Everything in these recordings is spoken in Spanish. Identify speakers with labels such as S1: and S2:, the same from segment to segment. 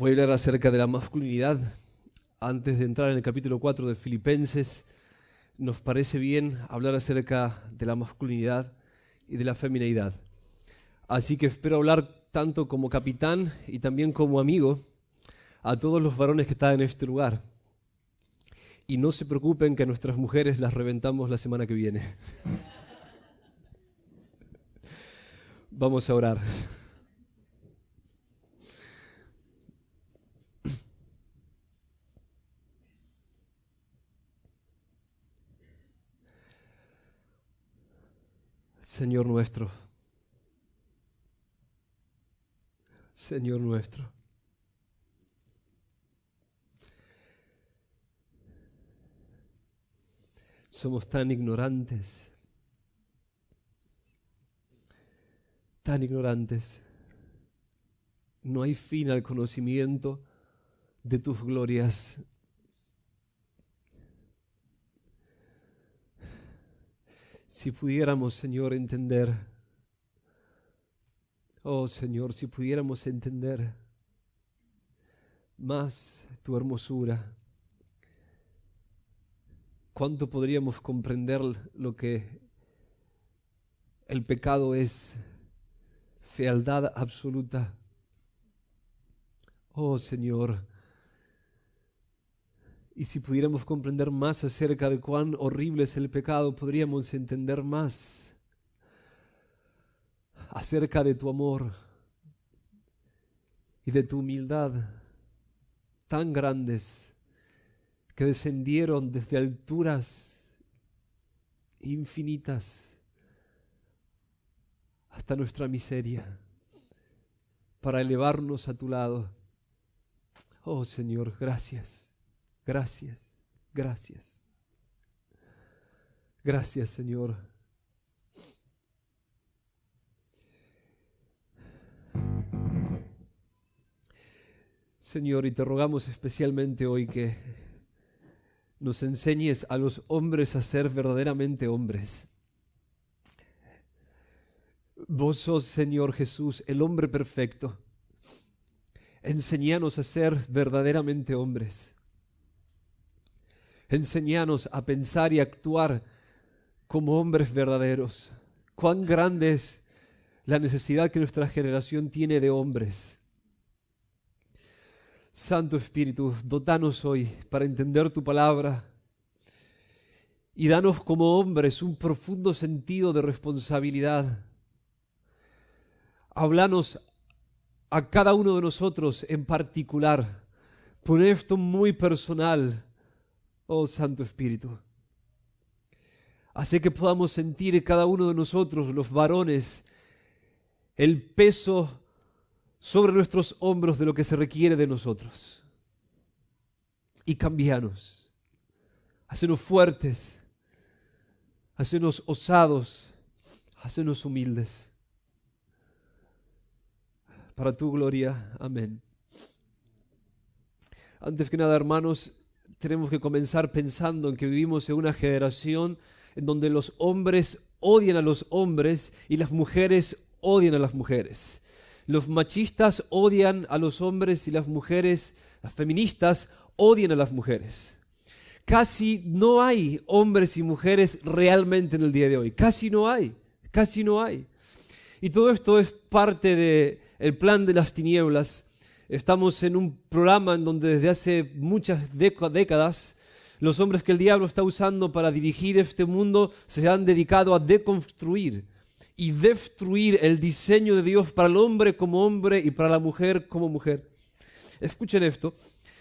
S1: Voy a hablar acerca de la masculinidad. Antes de entrar en el capítulo 4 de Filipenses, nos parece bien hablar acerca de la masculinidad y de la feminidad. Así que espero hablar tanto como capitán y también como amigo a todos los varones que están en este lugar. Y no se preocupen que a nuestras mujeres las reventamos la semana que viene. Vamos a orar. Señor nuestro, Señor nuestro, somos tan ignorantes, no hay fin al conocimiento de tus glorias. Si pudiéramos, Señor, entender, oh Señor, si pudiéramos entender más tu hermosura, ¿cuánto podríamos comprender lo que el pecado es? Fealdad absoluta. Oh Señor, y si pudiéramos comprender más acerca de cuán horrible es el pecado, podríamos entender más acerca de tu amor y de tu humildad, tan grandes que descendieron desde alturas infinitas hasta nuestra miseria para elevarnos a tu lado. Oh Señor, gracias. Gracias, gracias. Gracias, Señor. Señor, y te rogamos especialmente hoy que nos enseñes a los hombres a ser verdaderamente hombres. Vos sos, Señor Jesús, el hombre perfecto. Enséñanos a ser verdaderamente hombres. Enséñanos a pensar y actuar como hombres verdaderos. Cuán grande es la necesidad que nuestra generación tiene de hombres. Santo Espíritu, dotanos hoy para entender tu palabra y danos como hombres un profundo sentido de responsabilidad. Háblanos a cada uno de nosotros en particular. Pon esto muy personal. Oh Santo Espíritu, hace que podamos sentir cada uno de nosotros, los varones, el peso sobre nuestros hombros de lo que se requiere de nosotros. Y cambianos, hacenos fuertes, hacenos osados, hacenos humildes. Para tu gloria, amén. Antes que nada, hermanos, tenemos que comenzar pensando en que vivimos en una generación en donde los hombres odian a los hombres y las mujeres odian a las mujeres. Los machistas odian a los hombres y las mujeres, las feministas odian a las mujeres. Casi no hay hombres y mujeres realmente en el día de hoy. Casi no hay. Y todo esto es parte del plan de las tinieblas. Estamos en un programa en donde desde hace muchas décadas los hombres que el diablo está usando para dirigir este mundo se han dedicado a deconstruir y destruir el diseño de Dios para el hombre como hombre y para la mujer como mujer. Escuchen esto.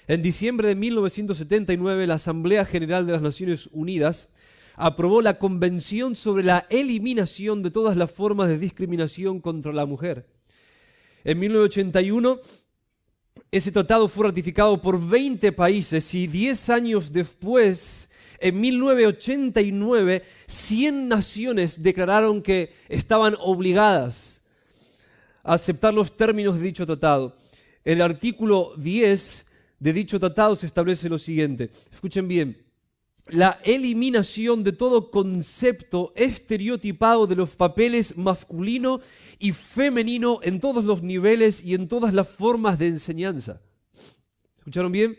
S1: En diciembre de 1979, la Asamblea General de las Naciones Unidas aprobó la Convención sobre la eliminación de todas las formas de discriminación contra la mujer. En 1981, ese tratado fue ratificado por 20 países y 10 años después, en 1989, 100 naciones declararon que estaban obligadas a aceptar los términos de dicho tratado. En el artículo 10 de dicho tratado se establece lo siguiente. Escuchen bien. La eliminación de todo concepto estereotipado de los papeles masculino y femenino en todos los niveles y en todas las formas de enseñanza. ¿Escucharon bien?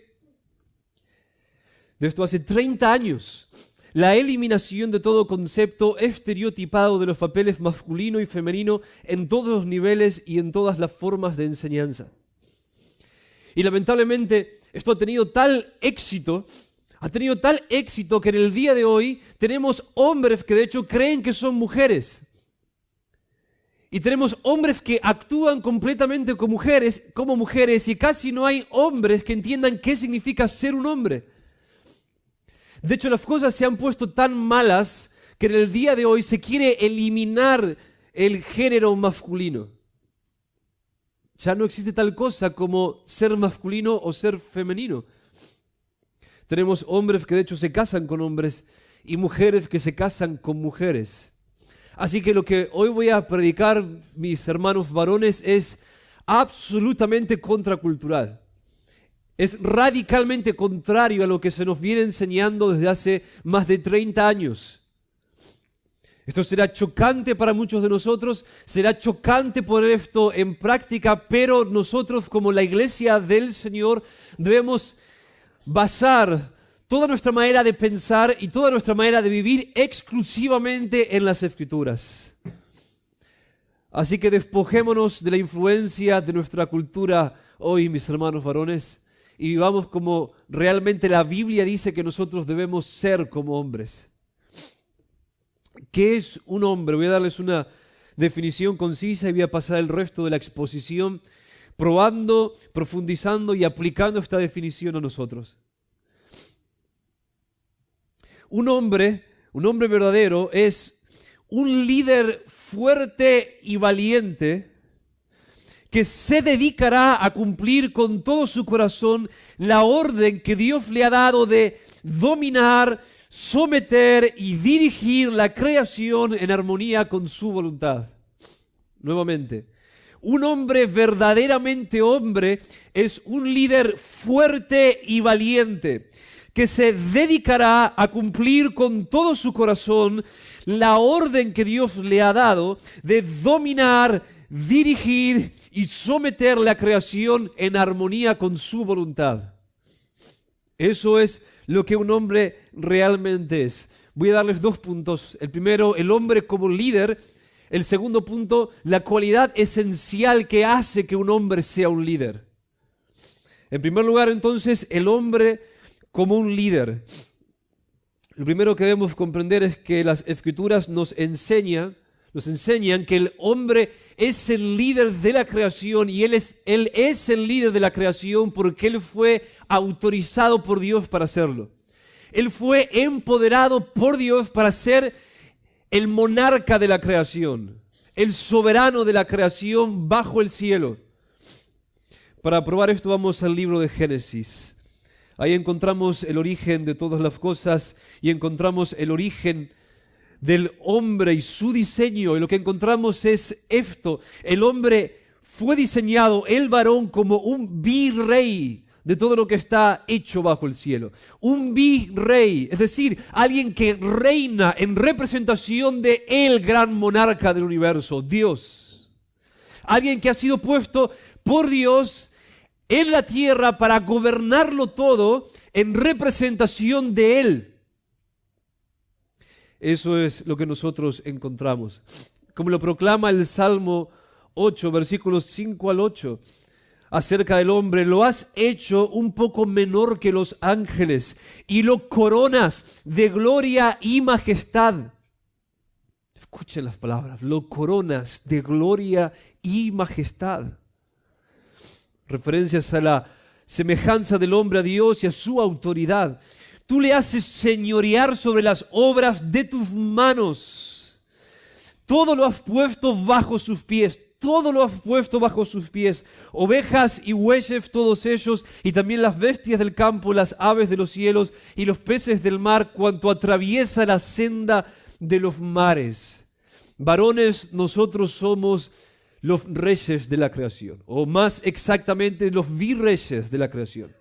S1: De esto hace 30 años. La eliminación de todo concepto estereotipado de los papeles masculino y femenino en todos los niveles y en todas las formas de enseñanza. Y lamentablemente esto ha tenido tal éxito que en el día de hoy tenemos hombres que de hecho creen que son mujeres. Y tenemos hombres que actúan completamente como mujeres y casi no hay hombres que entiendan qué significa ser un hombre. De hecho, las cosas se han puesto tan malas que en el día de hoy se quiere eliminar el género masculino. Ya no existe tal cosa como ser masculino o ser femenino. Tenemos hombres que de hecho se casan con hombres y mujeres que se casan con mujeres. Así que lo que hoy voy a predicar, mis hermanos varones, es absolutamente contracultural. Es radicalmente contrario a lo que se nos viene enseñando desde hace más de 30 años. Esto será chocante para muchos de nosotros, será chocante poner esto en práctica, pero nosotros como la iglesia del Señor debemos basar toda nuestra manera de pensar y toda nuestra manera de vivir exclusivamente en las Escrituras. Así que despojémonos de la influencia de nuestra cultura hoy, mis hermanos varones, y vivamos como realmente la Biblia dice que nosotros debemos ser como hombres. ¿Qué es un hombre? Voy a darles una definición concisa y voy a pasar el resto de la exposición probando, profundizando y aplicando esta definición a nosotros. Un hombre verdadero es un líder fuerte y valiente que se dedicará a cumplir con todo su corazón la orden que Dios le ha dado de dominar, someter y dirigir la creación en armonía con su voluntad. Nuevamente, un hombre verdaderamente hombre es un líder fuerte y valiente que se dedicará a cumplir con todo su corazón la orden que Dios le ha dado de dominar, dirigir y someter la creación en armonía con su voluntad. Eso es lo que un hombre realmente es. Voy a darles 2 puntos. El primero, el hombre como líder. El segundo punto, la cualidad esencial que hace que un hombre sea un líder. En primer lugar, entonces, el hombre como un líder. Lo primero que debemos comprender es que las Escrituras nos enseñan que el hombre es el líder de la creación y él es el líder de la creación porque él fue autorizado por Dios para hacerlo. Él fue empoderado por Dios para ser el monarca de la creación, el soberano de la creación bajo el cielo. Para probar esto vamos al libro de Génesis. Ahí encontramos el origen de todas las cosas y encontramos el origen del hombre y su diseño. Y lo que encontramos es esto. El hombre fue diseñado, el varón, como un virrey de todo lo que está hecho bajo el cielo. Un virrey, es decir, alguien que reina en representación de el gran monarca del universo, Dios. Alguien que ha sido puesto por Dios en la tierra para gobernarlo todo en representación de Él. Eso es lo que nosotros encontramos. Como lo proclama el Salmo 8, versículos 5 al 8, acerca del hombre: lo has hecho un poco menor que los ángeles y lo coronas de gloria y majestad. Escuchen las palabras: lo coronas de gloria y majestad. Referencias a la semejanza del hombre a Dios y a su autoridad. Tú le haces señorear sobre las obras de tus manos. Todo lo has puesto bajo sus pies. Todo lo has puesto bajo sus pies. Ovejas y bueyes, todos ellos, y también las bestias del campo, las aves de los cielos y los peces del mar, cuanto atraviesa la senda de los mares. Varones, nosotros somos los reyes de la creación, o más exactamente los virreyes de la creación.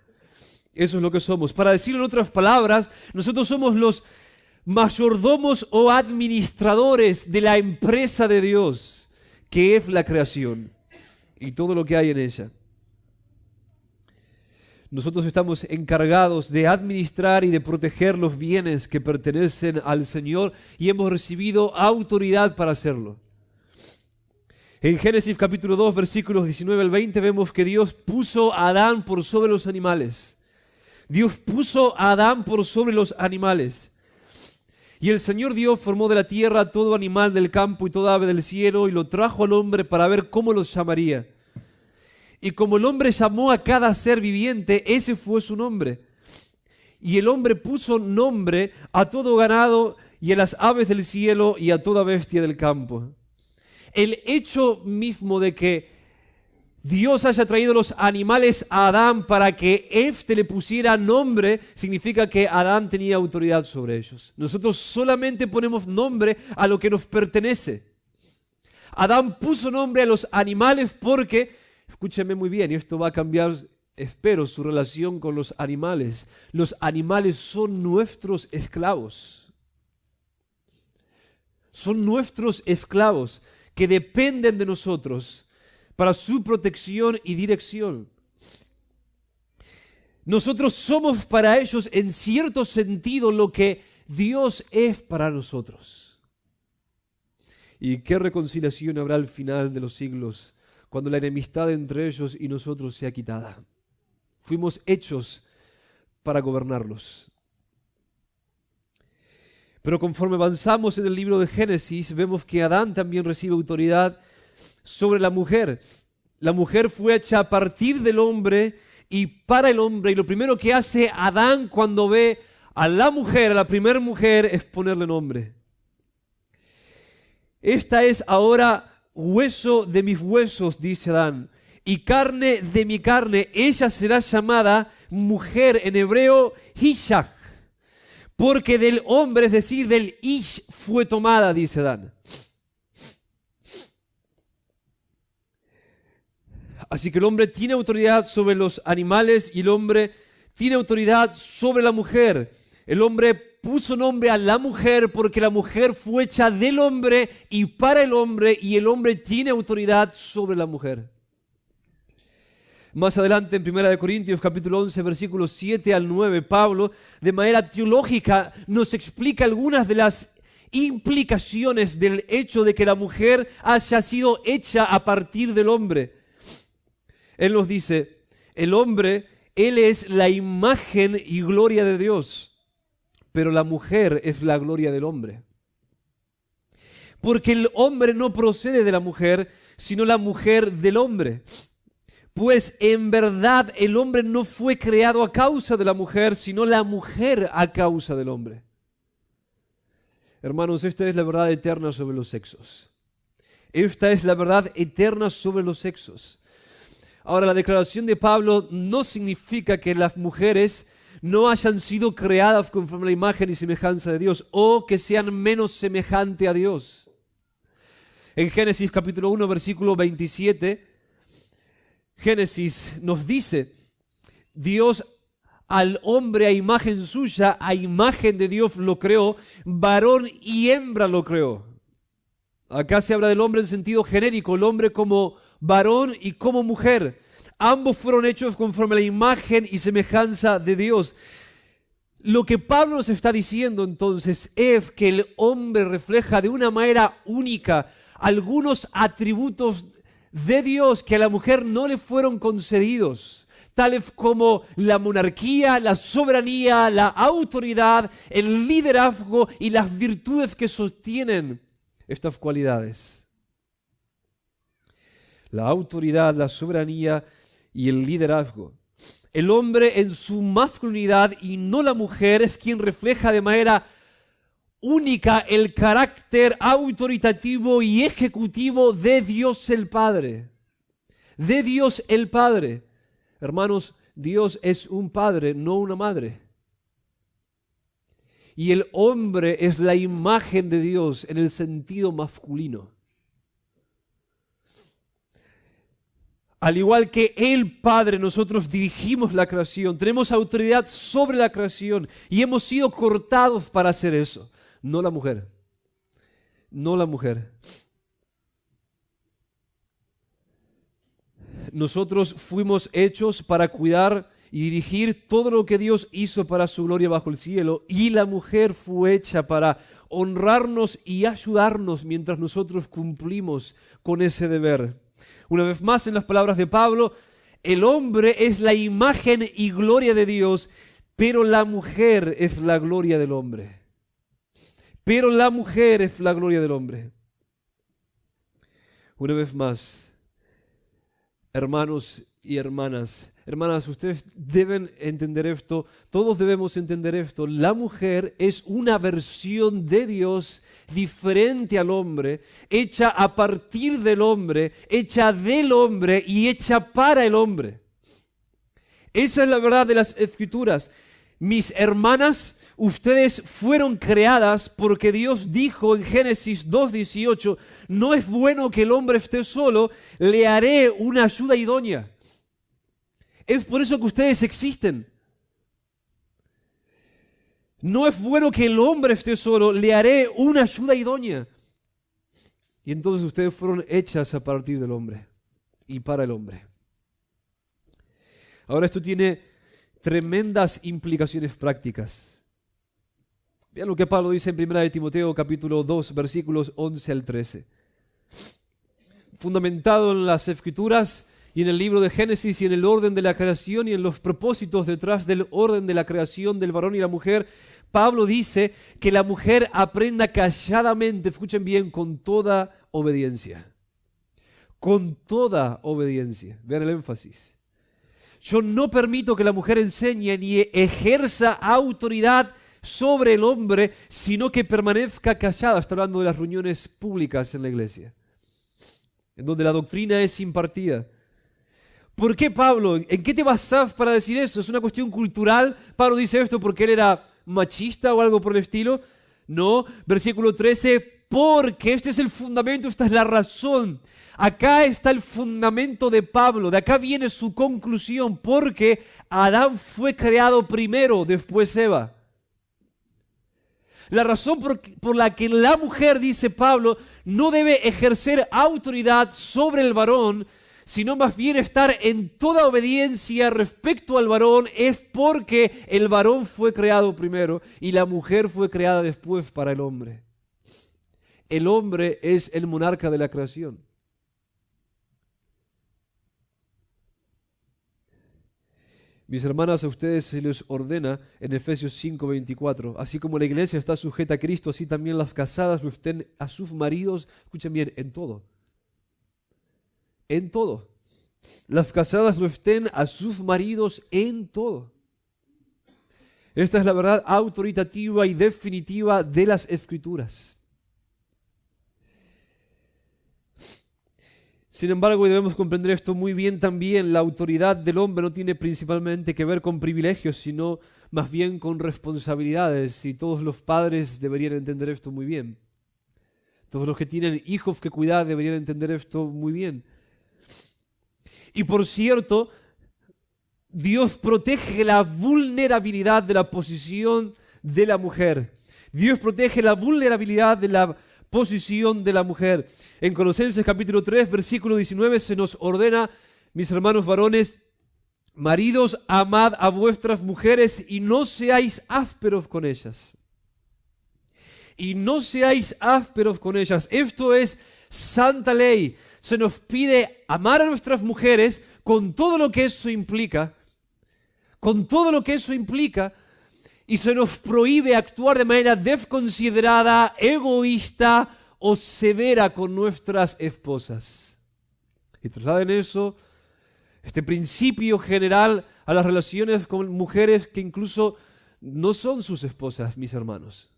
S1: Eso es lo que somos. Para decirlo en otras palabras, nosotros somos los mayordomos o administradores de la empresa de Dios, que es la creación y todo lo que hay en ella. Nosotros estamos encargados de administrar y de proteger los bienes que pertenecen al Señor y hemos recibido autoridad para hacerlo. En Génesis capítulo 2, versículos 19 al 20, vemos que Dios puso a Adán por sobre los animales. Dios puso a Adán por sobre los animales. Y el Señor Dios formó de la tierra todo animal del campo y toda ave del cielo y lo trajo al hombre para ver cómo los llamaría. Y como el hombre llamó a cada ser viviente, ese fue su nombre. Y el hombre puso nombre a todo ganado y a las aves del cielo y a toda bestia del campo. El hecho mismo de que Dios haya traído los animales a Adán para que éste le pusiera nombre, significa que Adán tenía autoridad sobre ellos. Nosotros solamente ponemos nombre a lo que nos pertenece. Adán puso nombre a los animales porque, escúcheme muy bien, y esto va a cambiar, espero, su relación con los animales. Los animales son nuestros esclavos. Son nuestros esclavos que dependen de nosotros para su protección y dirección. Nosotros somos para ellos en cierto sentido lo que Dios es para nosotros. ¿Y qué reconciliación habrá al final de los siglos cuando la enemistad entre ellos y nosotros sea quitada? Fuimos hechos para gobernarlos. Pero conforme avanzamos en el libro de Génesis, vemos que Adán también recibe autoridad sobre la mujer. La mujer fue hecha a partir del hombre y para el hombre. Y lo primero que hace Adán cuando ve a la mujer, a la primera mujer, es ponerle nombre. Esta es ahora hueso de mis huesos, dice Adán, y carne de mi carne. Ella será llamada mujer, en hebreo, Ishach, porque del hombre, es decir, del Ish, fue tomada, dice Adán. Así que el hombre tiene autoridad sobre los animales y el hombre tiene autoridad sobre la mujer. El hombre puso nombre a la mujer porque la mujer fue hecha del hombre y para el hombre, y el hombre tiene autoridad sobre la mujer. Más adelante en 1 Corintios capítulo 11, versículos 7 al 9, Pablo, de manera teológica, nos explica algunas de las implicaciones del hecho de que la mujer haya sido hecha a partir del hombre. Él nos dice, el hombre, él es la imagen y gloria de Dios, pero la mujer es la gloria del hombre. Porque el hombre no procede de la mujer, sino la mujer del hombre. Pues en verdad el hombre no fue creado a causa de la mujer, sino la mujer a causa del hombre. Hermanos, esta es la verdad eterna sobre los sexos. Esta es la verdad eterna sobre los sexos. Ahora, la declaración de Pablo no significa que las mujeres no hayan sido creadas conforme a la imagen y semejanza de Dios o que sean menos semejantes a Dios. En Génesis capítulo 1, versículo 27, Génesis nos dice, Dios al hombre a imagen suya, a imagen de Dios lo creó, varón y hembra lo creó. Acá se habla del hombre en sentido genérico, el hombre como varón y como mujer. Ambos fueron hechos conforme a la imagen y semejanza de Dios. Lo que Pablo nos está diciendo entonces es que el hombre refleja de una manera única algunos atributos de Dios que a la mujer no le fueron concedidos, tales como la monarquía, la soberanía, la autoridad, el liderazgo y las virtudes que sostienen estas cualidades. La autoridad, la soberanía y el liderazgo. El hombre en su masculinidad y no la mujer es quien refleja de manera única el carácter autoritativo y ejecutivo de Dios el Padre. De Dios el Padre. Hermanos, Dios es un padre, no una madre. Y el hombre es la imagen de Dios en el sentido masculino. Al igual que el Padre, nosotros dirigimos la creación, tenemos autoridad sobre la creación y hemos sido cortados para hacer eso. No la mujer. No la mujer. Nosotros fuimos hechos para cuidar y dirigir todo lo que Dios hizo para su gloria bajo el cielo, y la mujer fue hecha para honrarnos y ayudarnos mientras nosotros cumplimos con ese deber. Una vez más, en las palabras de Pablo, el hombre es la imagen y gloria de Dios, pero la mujer es la gloria del hombre. Pero la mujer es la gloria del hombre. Una vez más, hermanos y hermanas, ustedes deben entender esto, todos debemos entender esto. La mujer es una versión de Dios diferente al hombre, hecha a partir del hombre, hecha del hombre y hecha para el hombre. Esa es la verdad de las Escrituras. Mis hermanas, ustedes fueron creadas porque Dios dijo en Génesis 2:18, no es bueno que el hombre esté solo, le haré una ayuda idónea. Es por eso que ustedes existen. No es bueno que el hombre esté solo, le haré una ayuda idónea. Y entonces ustedes fueron hechas a partir del hombre y para el hombre. Ahora esto tiene tremendas implicaciones prácticas. Vean lo que Pablo dice en 1 de Timoteo capítulo 2, versículos 11 al 13. Fundamentado en las Escrituras y en el libro de Génesis y en el orden de la creación y en los propósitos detrás del orden de la creación del varón y la mujer, Pablo dice que la mujer aprenda calladamente, escuchen bien, con toda obediencia. Con toda obediencia. Vean el énfasis. Yo no permito que la mujer enseñe ni ejerza autoridad sobre el hombre, sino que permanezca callada. Está hablando de las reuniones públicas en la iglesia, en donde la doctrina es impartida. ¿Por qué, Pablo? ¿En qué te basas para decir eso? ¿Es una cuestión cultural? Pablo dice esto porque él era machista o algo por el estilo. No, versículo 13, porque este es el fundamento, esta es la razón. Acá está el fundamento de Pablo, de acá viene su conclusión, porque Adán fue creado primero, después Eva. La razón por la que la mujer, dice Pablo, no debe ejercer autoridad sobre el varón, sino más bien estar en toda obediencia respecto al varón, es porque el varón fue creado primero y la mujer fue creada después para el hombre. El hombre es el monarca de la creación. Mis hermanas, a ustedes se les ordena en Efesios 5:24, así como la iglesia está sujeta a Cristo, así también las casadas lo estén a sus maridos, escuchen bien, en todo. En todo. Las casadas lo estén a sus maridos en todo. Esta es la verdad autoritativa y definitiva de las Escrituras. Sin embargo, y debemos comprender esto muy bien también, la autoridad del hombre no tiene principalmente que ver con privilegios, sino más bien con responsabilidades, y todos los padres deberían entender esto muy bien. Todos los que tienen hijos que cuidar deberían entender esto muy bien. Y por cierto, Dios protege la vulnerabilidad de la posición de la mujer. Dios protege la vulnerabilidad de la posición de la mujer. En Colosenses capítulo 3, versículo 19 se nos ordena, mis hermanos varones, maridos, amad a vuestras mujeres y no seáis ásperos con ellas. Y no seáis ásperos con ellas. Esto es santa ley. Se nos pide amar a nuestras mujeres con todo lo que eso implica. Con todo lo que eso implica. Y se nos prohíbe actuar de manera desconsiderada, egoísta o severa con nuestras esposas. Y trasladen eso, este principio general, a las relaciones con mujeres que incluso no son sus esposas, mis hermanos.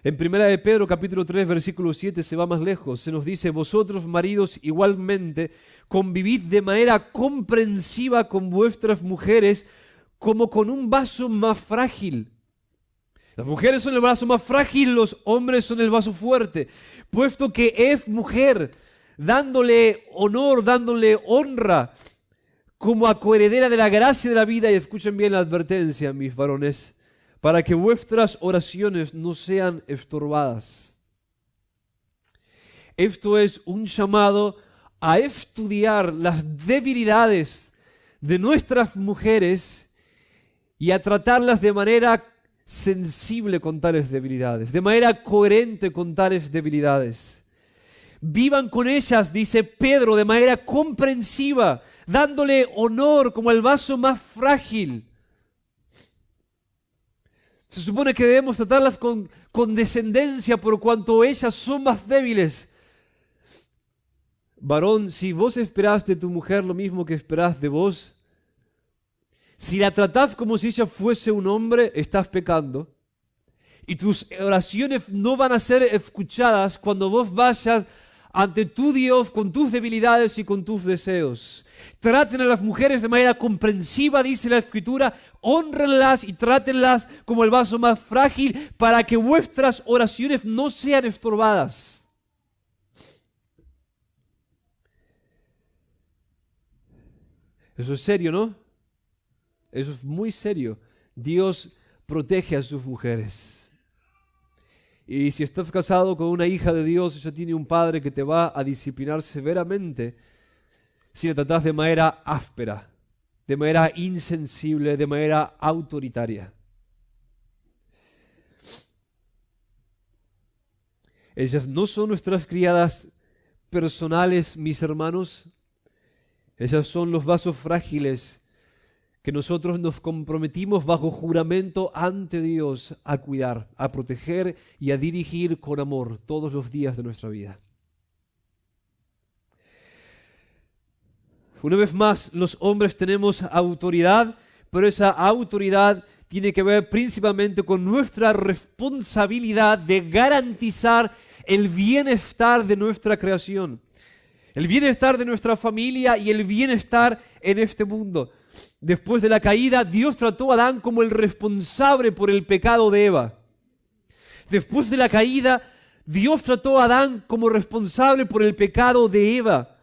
S1: En 1 de Pedro capítulo 3 versículo 7 se va más lejos. Se nos dice, vosotros maridos igualmente convivid de manera comprensiva con vuestras mujeres como con un vaso más frágil. Las mujeres son el vaso más frágil, los hombres son el vaso fuerte. Puesto que es mujer, dándole honor, dándole honra como a coheredera de la gracia de la vida. Y escuchen bien la advertencia, mis varones, para que vuestras oraciones no sean estorbadas. Esto es un llamado a estudiar las debilidades de nuestras mujeres y a tratarlas de manera sensible con tales debilidades, de manera coherente con tales debilidades. Vivan con ellas, dice Pedro, de manera comprensiva, dándole honor como el vaso más frágil. Se supone que debemos tratarlas con condescendencia por cuanto ellas son más débiles. Varón, si vos esperás de tu mujer lo mismo que esperás de vos, si la tratás como si ella fuese un hombre, estás pecando. Y tus oraciones no van a ser escuchadas cuando vos vayas ante tu Dios con tus debilidades y con tus deseos. Traten a las mujeres de manera comprensiva, dice la Escritura, hónrenlas y trátenlas como el vaso más frágil para que vuestras oraciones no sean estorbadas. Eso es serio, ¿no? Eso es muy serio. Dios protege a sus mujeres. Y si estás casado con una hija de Dios, ella tiene un padre que te va a disciplinar severamente si la tratás de manera áspera, de manera insensible, de manera autoritaria. Ellas no son nuestras criadas personales, mis hermanos. Ellas son los vasos frágiles que nosotros nos comprometimos bajo juramento ante Dios a cuidar, a proteger y a dirigir con amor todos los días de nuestra vida. Una vez más, los hombres tenemos autoridad, pero esa autoridad tiene que ver principalmente con nuestra responsabilidad de garantizar el bienestar de nuestra creación, el bienestar de nuestra familia y el bienestar en este mundo. Después de la caída, Dios trató a Adán como el responsable por el pecado de Eva. Después de la caída, Dios trató a Adán como responsable por el pecado de Eva.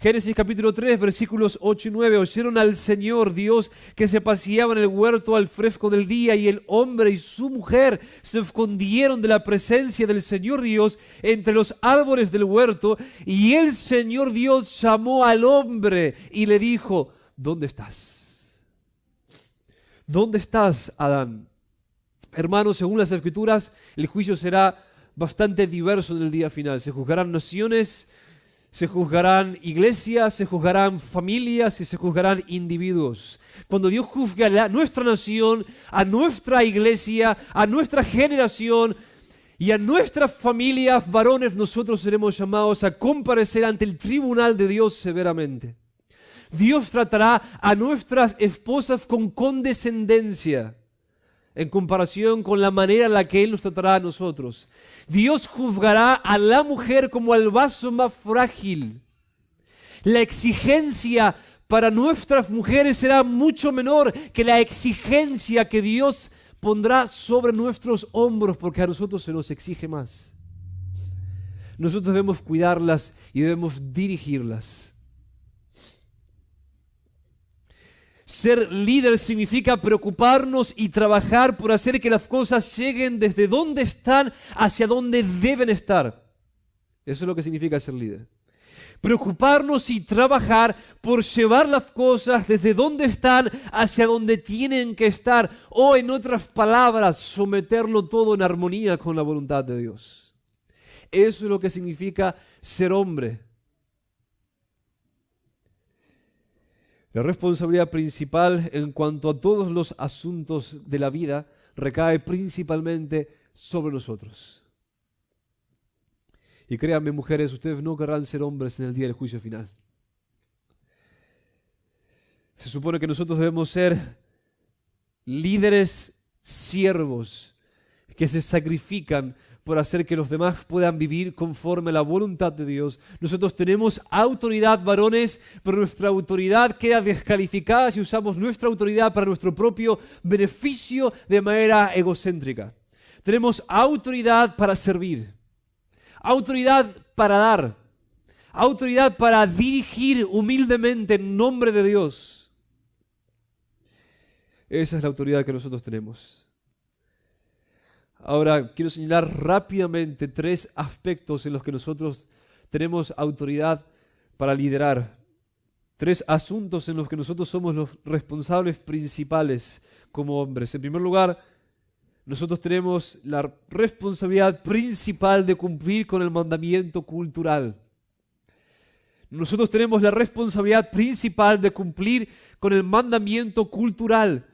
S1: Génesis capítulo 3, versículos 8 y 9. Oyeron al Señor Dios que se paseaba en el huerto al fresco del día, y el hombre y su mujer se escondieron de la presencia del Señor Dios entre los árboles del huerto. Y el Señor Dios llamó al hombre y le dijo: ¿dónde estás? ¿Dónde estás, Adán? Hermanos, según las Escrituras, el juicio será bastante diverso en el día final. Se juzgarán naciones, se juzgarán iglesias, se juzgarán familias y se juzgarán individuos. Cuando Dios juzgue a nuestra nación, a nuestra iglesia, a nuestra generación y a nuestras familias, varones, nosotros seremos llamados a comparecer ante el tribunal de Dios severamente. Dios tratará a nuestras esposas con condescendencia en comparación con la manera en la que Él nos tratará a nosotros. Dios juzgará a la mujer como al vaso más frágil. La exigencia para nuestras mujeres será mucho menor que la exigencia que Dios pondrá sobre nuestros hombros, porque a nosotros se nos exige más. Nosotros debemos cuidarlas y debemos dirigirlas. Ser líder significa preocuparnos y trabajar por hacer que las cosas lleguen desde donde están hacia donde deben estar. Eso es lo que significa ser líder. Preocuparnos y trabajar por llevar las cosas desde donde están hacia donde tienen que estar. O en otras palabras, someterlo todo en armonía con la voluntad de Dios. Eso es lo que significa ser hombre. La responsabilidad principal en cuanto a todos los asuntos de la vida recae principalmente sobre nosotros. Y créanme, mujeres, ustedes no querrán ser hombres en el día del juicio final. Se supone que nosotros debemos ser líderes siervos que se sacrifican por hacer que los demás puedan vivir conforme a la voluntad de Dios. Nosotros tenemos autoridad, varones, pero nuestra autoridad queda descalificada si usamos nuestra autoridad para nuestro propio beneficio de manera egocéntrica. Tenemos autoridad para servir, autoridad para dar, autoridad para dirigir humildemente en nombre de Dios. Esa es la autoridad que nosotros tenemos. Ahora, quiero señalar rápidamente 3 aspectos en los que nosotros tenemos autoridad para liderar. 3 asuntos en los que nosotros somos los responsables principales como hombres. En primer lugar, nosotros tenemos la responsabilidad principal de cumplir con el mandamiento cultural. Nosotros tenemos la responsabilidad principal de cumplir con el mandamiento cultural.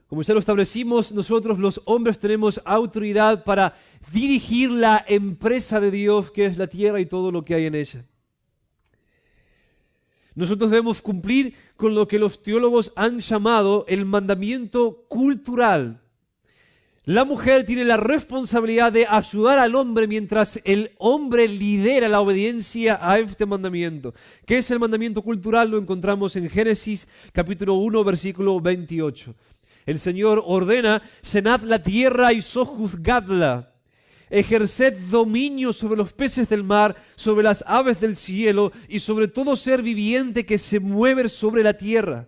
S1: Como ya lo establecimos, nosotros los hombres tenemos autoridad para dirigir la empresa de Dios, que es la tierra y todo lo que hay en ella. Nosotros debemos cumplir con lo que los teólogos han llamado el mandamiento cultural. La mujer tiene la responsabilidad de ayudar al hombre mientras el hombre lidera la obediencia a este mandamiento. ¿Qué es el mandamiento cultural? Lo encontramos en Génesis capítulo 1, versículo 28. El Señor ordena: cenad la tierra y sojuzgadla. Ejerced dominio sobre los peces del mar, sobre las aves del cielo y sobre todo ser viviente que se mueve sobre la tierra.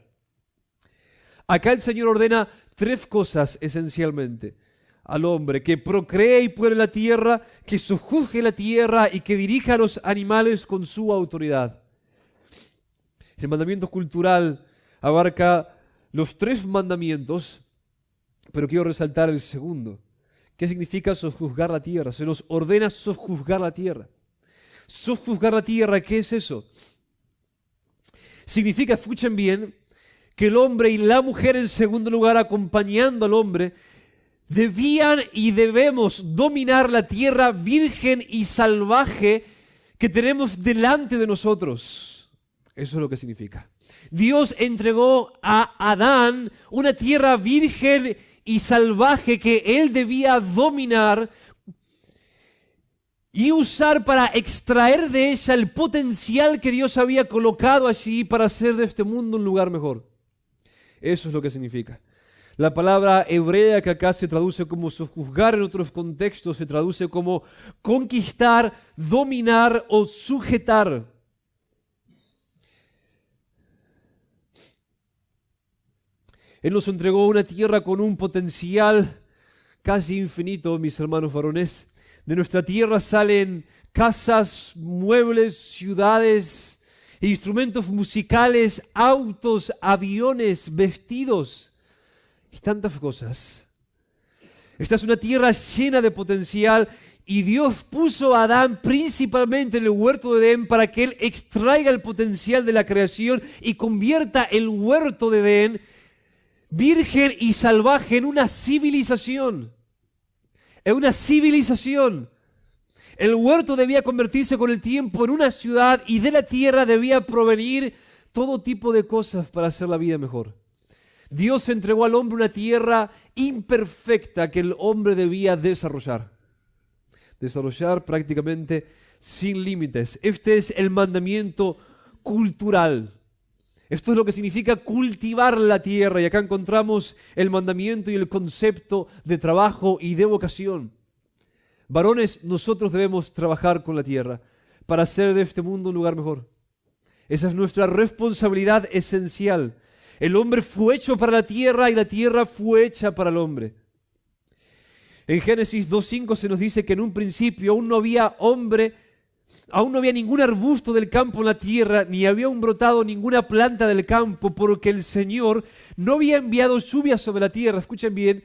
S1: Acá el Señor ordena 3 cosas esencialmente al hombre: que procree y pueble la tierra, que sojuzgue la tierra y que dirija a los animales con su autoridad. El mandamiento cultural abarca los 3 mandamientos, pero quiero resaltar el segundo. ¿Qué significa sojuzgar la tierra? Se nos ordena sojuzgar la tierra. Sojuzgar la tierra, ¿qué es eso? Significa, escuchen bien, que el hombre y la mujer, en segundo lugar, acompañando al hombre, debían y debemos dominar la tierra virgen y salvaje que tenemos delante de nosotros. Eso es lo que significa. Dios entregó a Adán una tierra virgen y salvaje que él debía dominar y usar para extraer de ella el potencial que Dios había colocado allí para hacer de este mundo un lugar mejor. Eso es lo que significa. La palabra hebrea que acá se traduce como sojuzgar, en otros contextos se traduce como conquistar, dominar o sujetar. Él nos entregó una tierra con un potencial casi infinito, mis hermanos varones. De nuestra tierra salen casas, muebles, ciudades, instrumentos musicales, autos, aviones, vestidos y tantas cosas. Esta es una tierra llena de potencial y Dios puso a Adán principalmente en el huerto de Edén para que él extraiga el potencial de la creación y convierta el huerto de Edén virgen y salvaje en una civilización. En una civilización. El huerto debía convertirse con el tiempo en una ciudad y de la tierra debía provenir todo tipo de cosas para hacer la vida mejor. Dios entregó al hombre una tierra imperfecta que el hombre debía desarrollar. Desarrollar prácticamente sin límites. Este es el mandamiento cultural. Esto es lo que significa cultivar la tierra, y acá encontramos el mandamiento y el concepto de trabajo y de vocación. Varones, nosotros debemos trabajar con la tierra para hacer de este mundo un lugar mejor. Esa es nuestra responsabilidad esencial. El hombre fue hecho para la tierra y la tierra fue hecha para el hombre. En Génesis 2:5 se nos dice que en un principio aún no había ningún arbusto del campo en la tierra, ni había brotado ninguna planta del campo, porque el Señor no había enviado lluvia sobre la tierra. Escuchen bien,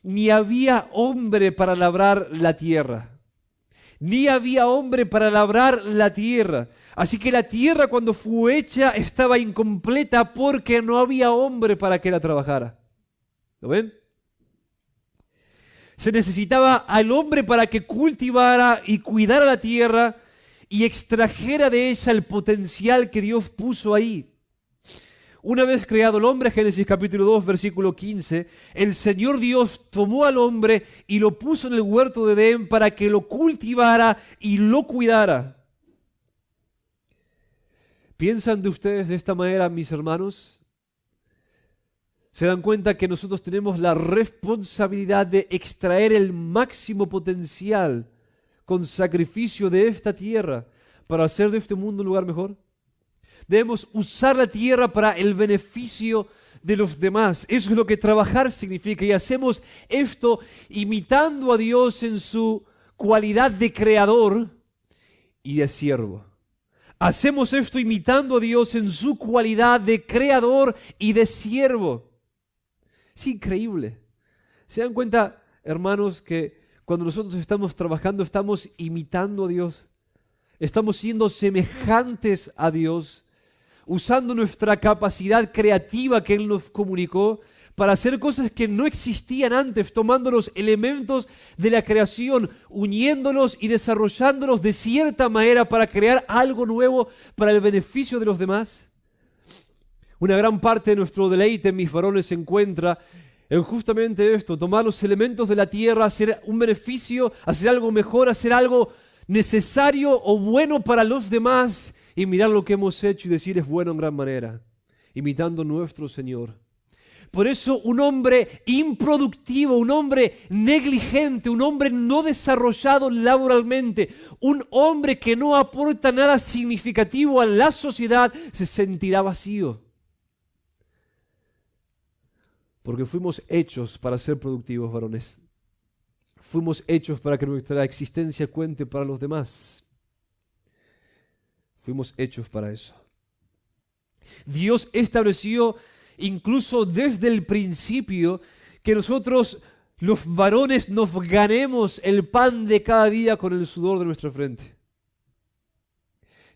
S1: ni había hombre para labrar la tierra. Ni había hombre para labrar la tierra. Así que la tierra, cuando fue hecha, estaba incompleta porque no había hombre para que la trabajara. ¿Lo ven? Se necesitaba al hombre para que cultivara y cuidara la tierra y extrajera de ella el potencial que Dios puso ahí. Una vez creado el hombre, Génesis capítulo 2, versículo 15, el Señor Dios tomó al hombre y lo puso en el huerto de Edén para que lo cultivara y lo cuidara. ¿Piensan de ustedes de esta manera, mis hermanos? ¿Se dan cuenta que nosotros tenemos la responsabilidad de extraer el máximo potencial con sacrificio de esta tierra para hacer de este mundo un lugar mejor? Debemos usar la tierra para el beneficio de los demás. Eso es lo que trabajar significa, y hacemos esto imitando a Dios en su cualidad de creador y de siervo. Hacemos esto imitando a Dios en su cualidad de creador y de siervo. Es increíble. ¿Se dan cuenta, hermanos, que cuando nosotros estamos trabajando estamos imitando a Dios? Estamos siendo semejantes a Dios, usando nuestra capacidad creativa que Él nos comunicó para hacer cosas que no existían antes, tomando los elementos de la creación, uniéndolos y desarrollándolos de cierta manera para crear algo nuevo para el beneficio de los demás. Una gran parte de nuestro deleite, mis varones, se encuentra en justamente esto: tomar los elementos de la tierra, hacer un beneficio, hacer algo mejor, hacer algo necesario o bueno para los demás y mirar lo que hemos hecho y decir es bueno en gran manera, imitando a nuestro Señor. Por eso un hombre improductivo, un hombre negligente, un hombre no desarrollado laboralmente, un hombre que no aporta nada significativo a la sociedad, se sentirá vacío. Porque fuimos hechos para ser productivos, varones. Fuimos hechos para que nuestra existencia cuente para los demás. Fuimos hechos para eso. Dios estableció incluso desde el principio que nosotros, los varones, nos ganemos el pan de cada día con el sudor de nuestra frente.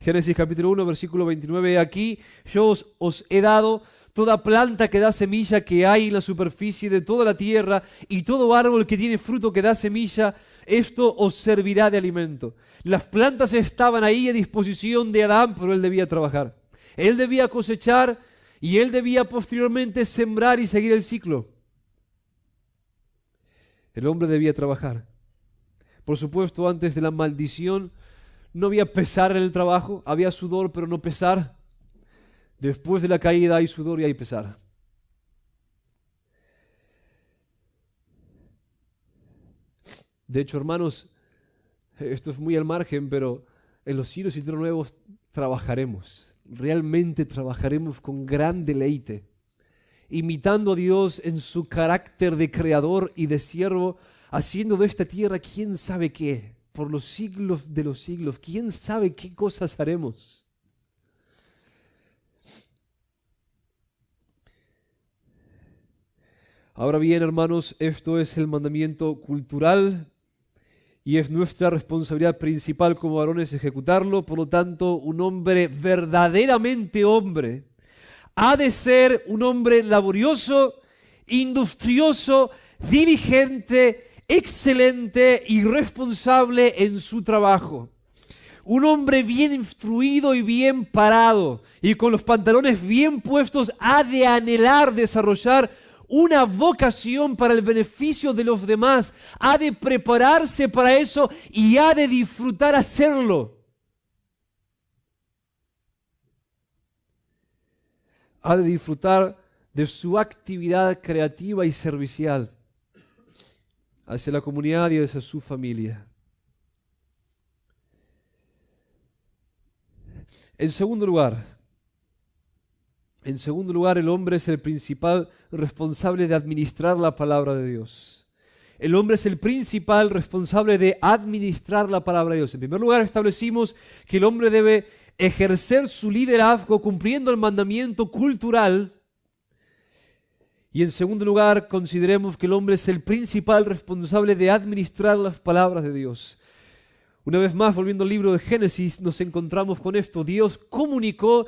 S1: Génesis capítulo 1, versículo 29. Aquí yo os he dado toda planta que da semilla que hay en la superficie de toda la tierra, y todo árbol que tiene fruto que da semilla, esto os servirá de alimento. Las plantas estaban ahí a disposición de Adán, pero él debía trabajar. Él debía cosechar y él debía posteriormente sembrar y seguir el ciclo. El hombre debía trabajar. Por supuesto, antes de la maldición no había pesar en el trabajo, había sudor pero no pesar. Después de la caída hay sudor y hay pesar. De hecho, hermanos, esto es muy al margen, pero en los cielos y tronos nuevos trabajaremos. Realmente trabajaremos con gran deleite, imitando a Dios en su carácter de creador y de siervo, haciendo de esta tierra quién sabe qué, por los siglos de los siglos, quién sabe qué cosas haremos. Ahora bien, hermanos, esto es el mandamiento cultural y es nuestra responsabilidad principal como varones ejecutarlo. Por lo tanto, un hombre verdaderamente hombre ha de ser un hombre laborioso, industrioso, diligente, excelente y responsable en su trabajo. Un hombre bien instruido y bien parado y con los pantalones bien puestos ha de anhelar desarrollar una vocación para el beneficio de los demás, ha de prepararse para eso y ha de disfrutar hacerlo. Ha de disfrutar de su actividad creativa y servicial hacia la comunidad y hacia su familia. En segundo lugar, el hombre es el principal responsable de administrar la palabra de Dios. El hombre es el principal responsable de administrar la palabra de Dios. En primer lugar, establecimos que el hombre debe ejercer su liderazgo cumpliendo el mandamiento cultural. Y en segundo lugar, consideremos que el hombre es el principal responsable de administrar las palabras de Dios. Una vez más, volviendo al libro de Génesis, nos encontramos con esto. Dios comunicó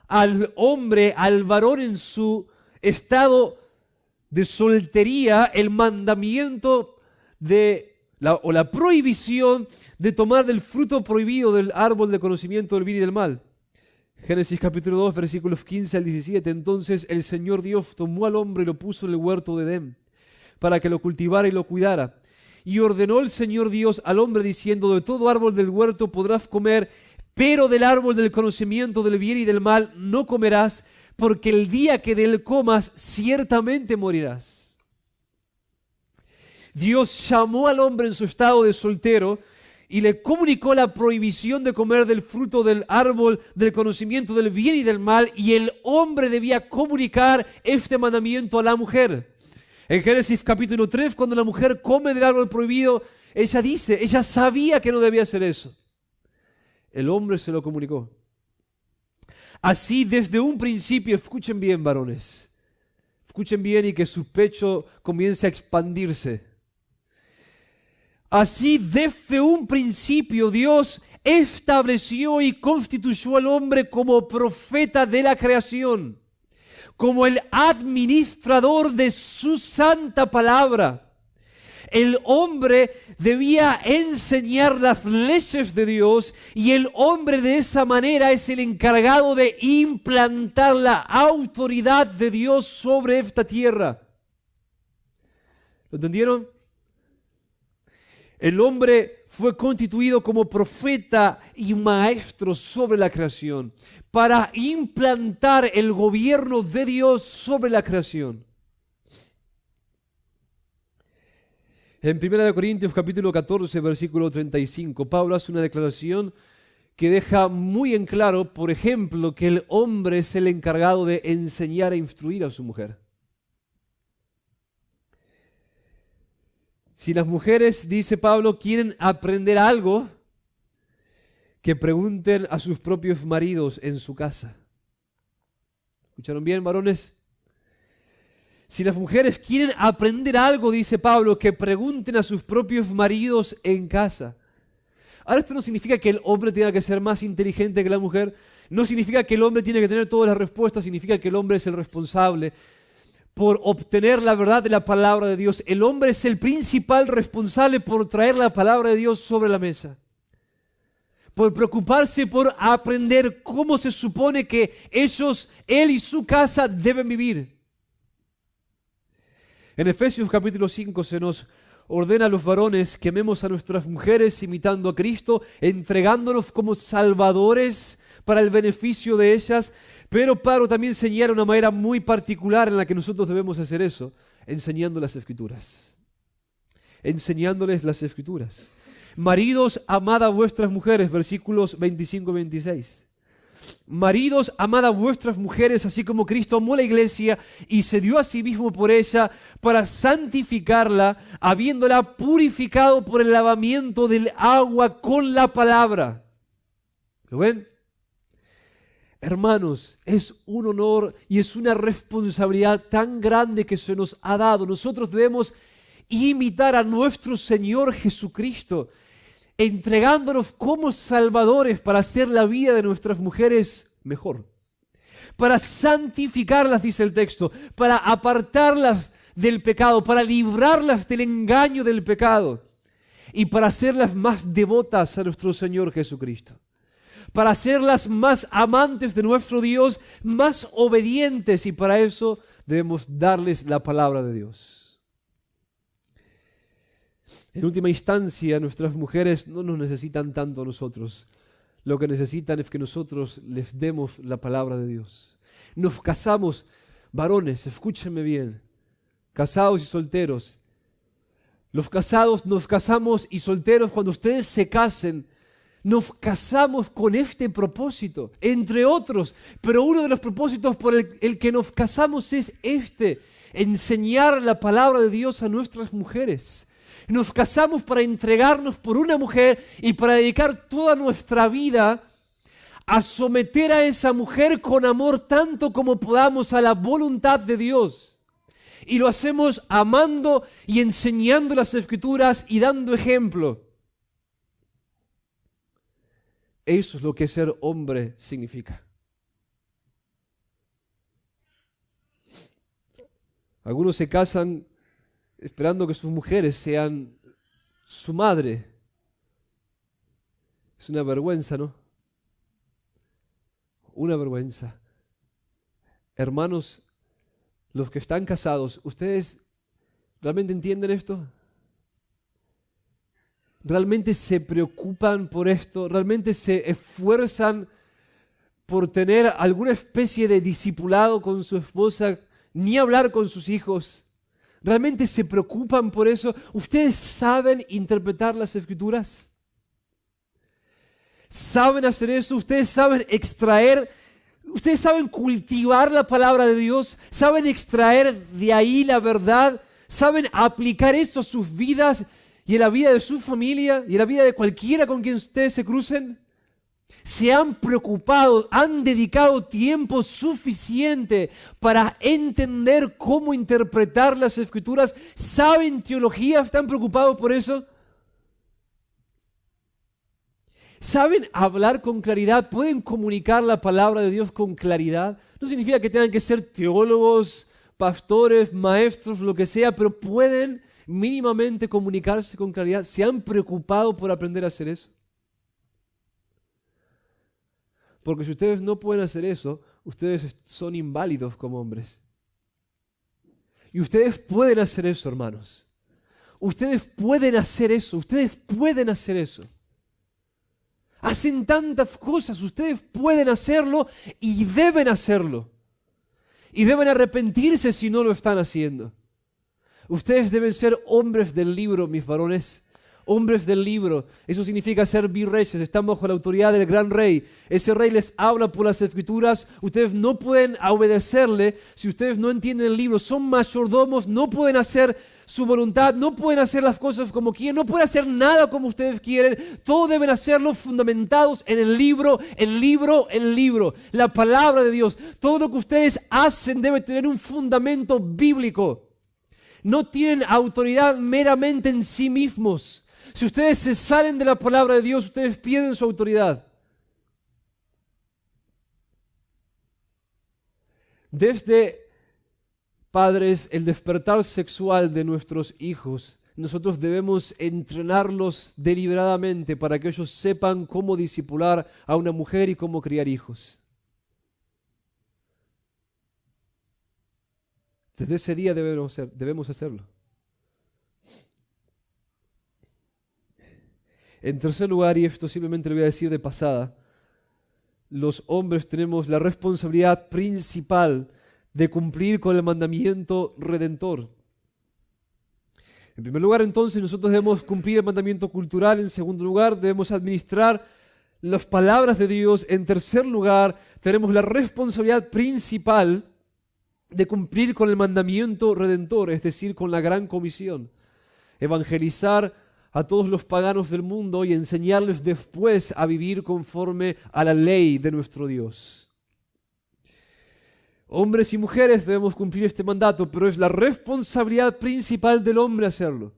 S1: al hombre, al varón en su estado de soltería, el mandamiento o la prohibición de tomar del fruto prohibido del árbol de conocimiento del bien y del mal. Génesis capítulo 2, versículos 15 al 17. Entonces el Señor Dios tomó al hombre y lo puso en el huerto de Edén, para que lo cultivara y lo cuidara. Y ordenó el Señor Dios al hombre diciendo: de todo árbol del huerto podrás comer, pero del árbol del conocimiento del bien y del mal no comerás, porque el día que de él comas, ciertamente morirás. Dios llamó al hombre en su estado de soltero y le comunicó la prohibición de comer del fruto del árbol del conocimiento del bien y del mal, y el hombre debía comunicar este mandamiento a la mujer. En Génesis capítulo 3, cuando la mujer come del árbol prohibido, ella sabía que no debía hacer eso. El hombre se lo comunicó. Así desde un principio, escuchen bien, varones, escuchen bien y que su pecho comience a expandirse. Así desde un principio Dios estableció y constituyó al hombre como profeta de la creación, como el administrador de su santa palabra. El hombre debía enseñar las leyes de Dios y el hombre de esa manera es el encargado de implantar la autoridad de Dios sobre esta tierra. ¿Lo entendieron? El hombre fue constituido como profeta y maestro sobre la creación para implantar el gobierno de Dios sobre la creación. En 1 Corintios capítulo 14, versículo 35, Pablo hace una declaración que deja muy en claro, por ejemplo, que el hombre es el encargado de enseñar e instruir a su mujer. Si las mujeres, dice Pablo, quieren aprender algo, que pregunten a sus propios maridos en su casa. ¿Escucharon bien, varones? Si las mujeres quieren aprender algo, dice Pablo, que pregunten a sus propios maridos en casa. Ahora, esto no significa que el hombre tenga que ser más inteligente que la mujer. No significa que el hombre tiene que tener todas las respuestas. Significa que el hombre es el responsable por obtener la verdad de la palabra de Dios. El hombre es el principal responsable por traer la palabra de Dios sobre la mesa. Por preocuparse por aprender cómo se supone que él y su casa deben vivir. En Efesios capítulo 5 se nos ordena a los varones que amemos a nuestras mujeres imitando a Cristo, entregándonos como salvadores para el beneficio de ellas. Pero Pablo también señala una manera muy particular en la que nosotros debemos hacer eso, enseñando las Escrituras. Enseñándoles las Escrituras. Maridos, amad a vuestras mujeres, versículos 25 y 26. Maridos, amad a vuestras mujeres, así como Cristo amó a la iglesia y se dio a sí mismo por ella para santificarla, habiéndola purificado por el lavamiento del agua con la palabra. ¿Lo ven? Hermanos, es un honor y es una responsabilidad tan grande que se nos ha dado. Nosotros debemos imitar a nuestro Señor Jesucristo, entregándonos como salvadores para hacer la vida de nuestras mujeres mejor, para santificarlas, dice el texto, para apartarlas del pecado, para librarlas del engaño del pecado y para hacerlas más devotas a nuestro Señor Jesucristo, para hacerlas más amantes de nuestro Dios, más obedientes, y para eso debemos darles la palabra de Dios. En última instancia, nuestras mujeres no nos necesitan tanto a nosotros. Lo que necesitan es que nosotros les demos la palabra de Dios. Nos casamos, varones, escúchenme bien, casados y solteros. Los casados nos casamos y solteros, cuando ustedes se casen, nos casamos con este propósito, entre otros. Pero uno de los propósitos por el que nos casamos es enseñar la palabra de Dios a nuestras mujeres. Nos casamos para entregarnos por una mujer y para dedicar toda nuestra vida a someter a esa mujer con amor tanto como podamos a la voluntad de Dios. Y lo hacemos amando y enseñando las Escrituras y dando ejemplo. Eso es lo que ser hombre significa. Algunos se casan esperando que sus mujeres sean su madre. Es una vergüenza, ¿no? Una vergüenza. Hermanos, los que están casados, ¿ustedes realmente entienden esto? ¿Realmente se preocupan por esto? ¿Realmente se esfuerzan por tener alguna especie de discipulado con su esposa? Ni hablar con sus hijos. ¿Realmente se preocupan por eso? ¿Ustedes saben interpretar las Escrituras? ¿Saben hacer eso? ¿Ustedes saben extraer? ¿Ustedes saben cultivar la palabra de Dios? ¿Saben extraer de ahí la verdad? ¿Saben aplicar eso a sus vidas y en la vida de su familia y en la vida de cualquiera con quien ustedes se crucen? se han preocupado, han dedicado tiempo suficiente para entender cómo interpretar las Escrituras, saben teología, están preocupados por eso. ¿Saben hablar con claridad? ¿Pueden comunicar la palabra de Dios con claridad? No significa que tengan que ser teólogos, pastores, maestros, lo que sea, pero pueden mínimamente comunicarse con claridad. ¿Se han preocupado por aprender a hacer eso? Porque si ustedes no pueden hacer eso, ustedes son inválidos como hombres. Y ustedes pueden hacer eso, hermanos. Ustedes pueden hacer eso, ustedes pueden hacer eso. Hacen tantas cosas, ustedes pueden hacerlo y deben hacerlo. Y deben arrepentirse si no lo están haciendo. Ustedes deben ser hombres del libro, mis varones. Hombres del libro. Eso significa ser virreyes. Están bajo la autoridad del gran rey. Ese rey les habla por las Escrituras. Ustedes no pueden obedecerle si ustedes no entienden el libro. Son mayordomos, no pueden hacer su voluntad, no pueden hacer las cosas como quieren, no pueden hacer nada como ustedes quieren. Todo deben hacerlo fundamentados en el libro, el libro, el libro. La palabra de Dios. Todo lo que ustedes hacen debe tener un fundamento bíblico. No tienen autoridad meramente en sí mismos. Si ustedes se salen de la palabra de Dios, ustedes pierden su autoridad. Desde, padres, el despertar sexual de nuestros hijos, nosotros debemos entrenarlos deliberadamente para que ellos sepan cómo discipular a una mujer y cómo criar hijos. Desde ese día debemos hacerlo. En tercer lugar, y esto simplemente lo voy a decir de pasada, los hombres tenemos la responsabilidad principal de cumplir con el mandamiento redentor. En primer lugar, entonces, nosotros debemos cumplir el mandamiento cultural. En segundo lugar, debemos administrar las palabras de Dios. En tercer lugar, tenemos la responsabilidad principal de cumplir con el mandamiento redentor, es decir, con la gran comisión. Evangelizar a todos los paganos del mundo y enseñarles después a vivir conforme a la ley de nuestro Dios. Hombres y mujeres debemos cumplir este mandato, pero es la responsabilidad principal del hombre hacerlo.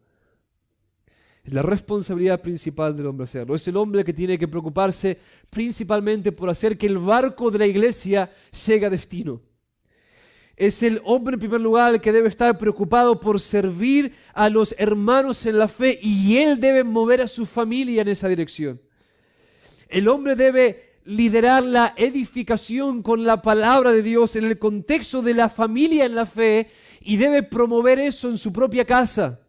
S1: Es la responsabilidad principal del hombre hacerlo. Es el hombre que tiene que preocuparse principalmente por hacer que el barco de la iglesia llegue a destino. Es el hombre en primer lugar el que debe estar preocupado por servir a los hermanos en la fe y él debe mover a su familia en esa dirección. El hombre debe liderar la edificación con la palabra de Dios en el contexto de la familia en la fe y debe promover eso en su propia casa.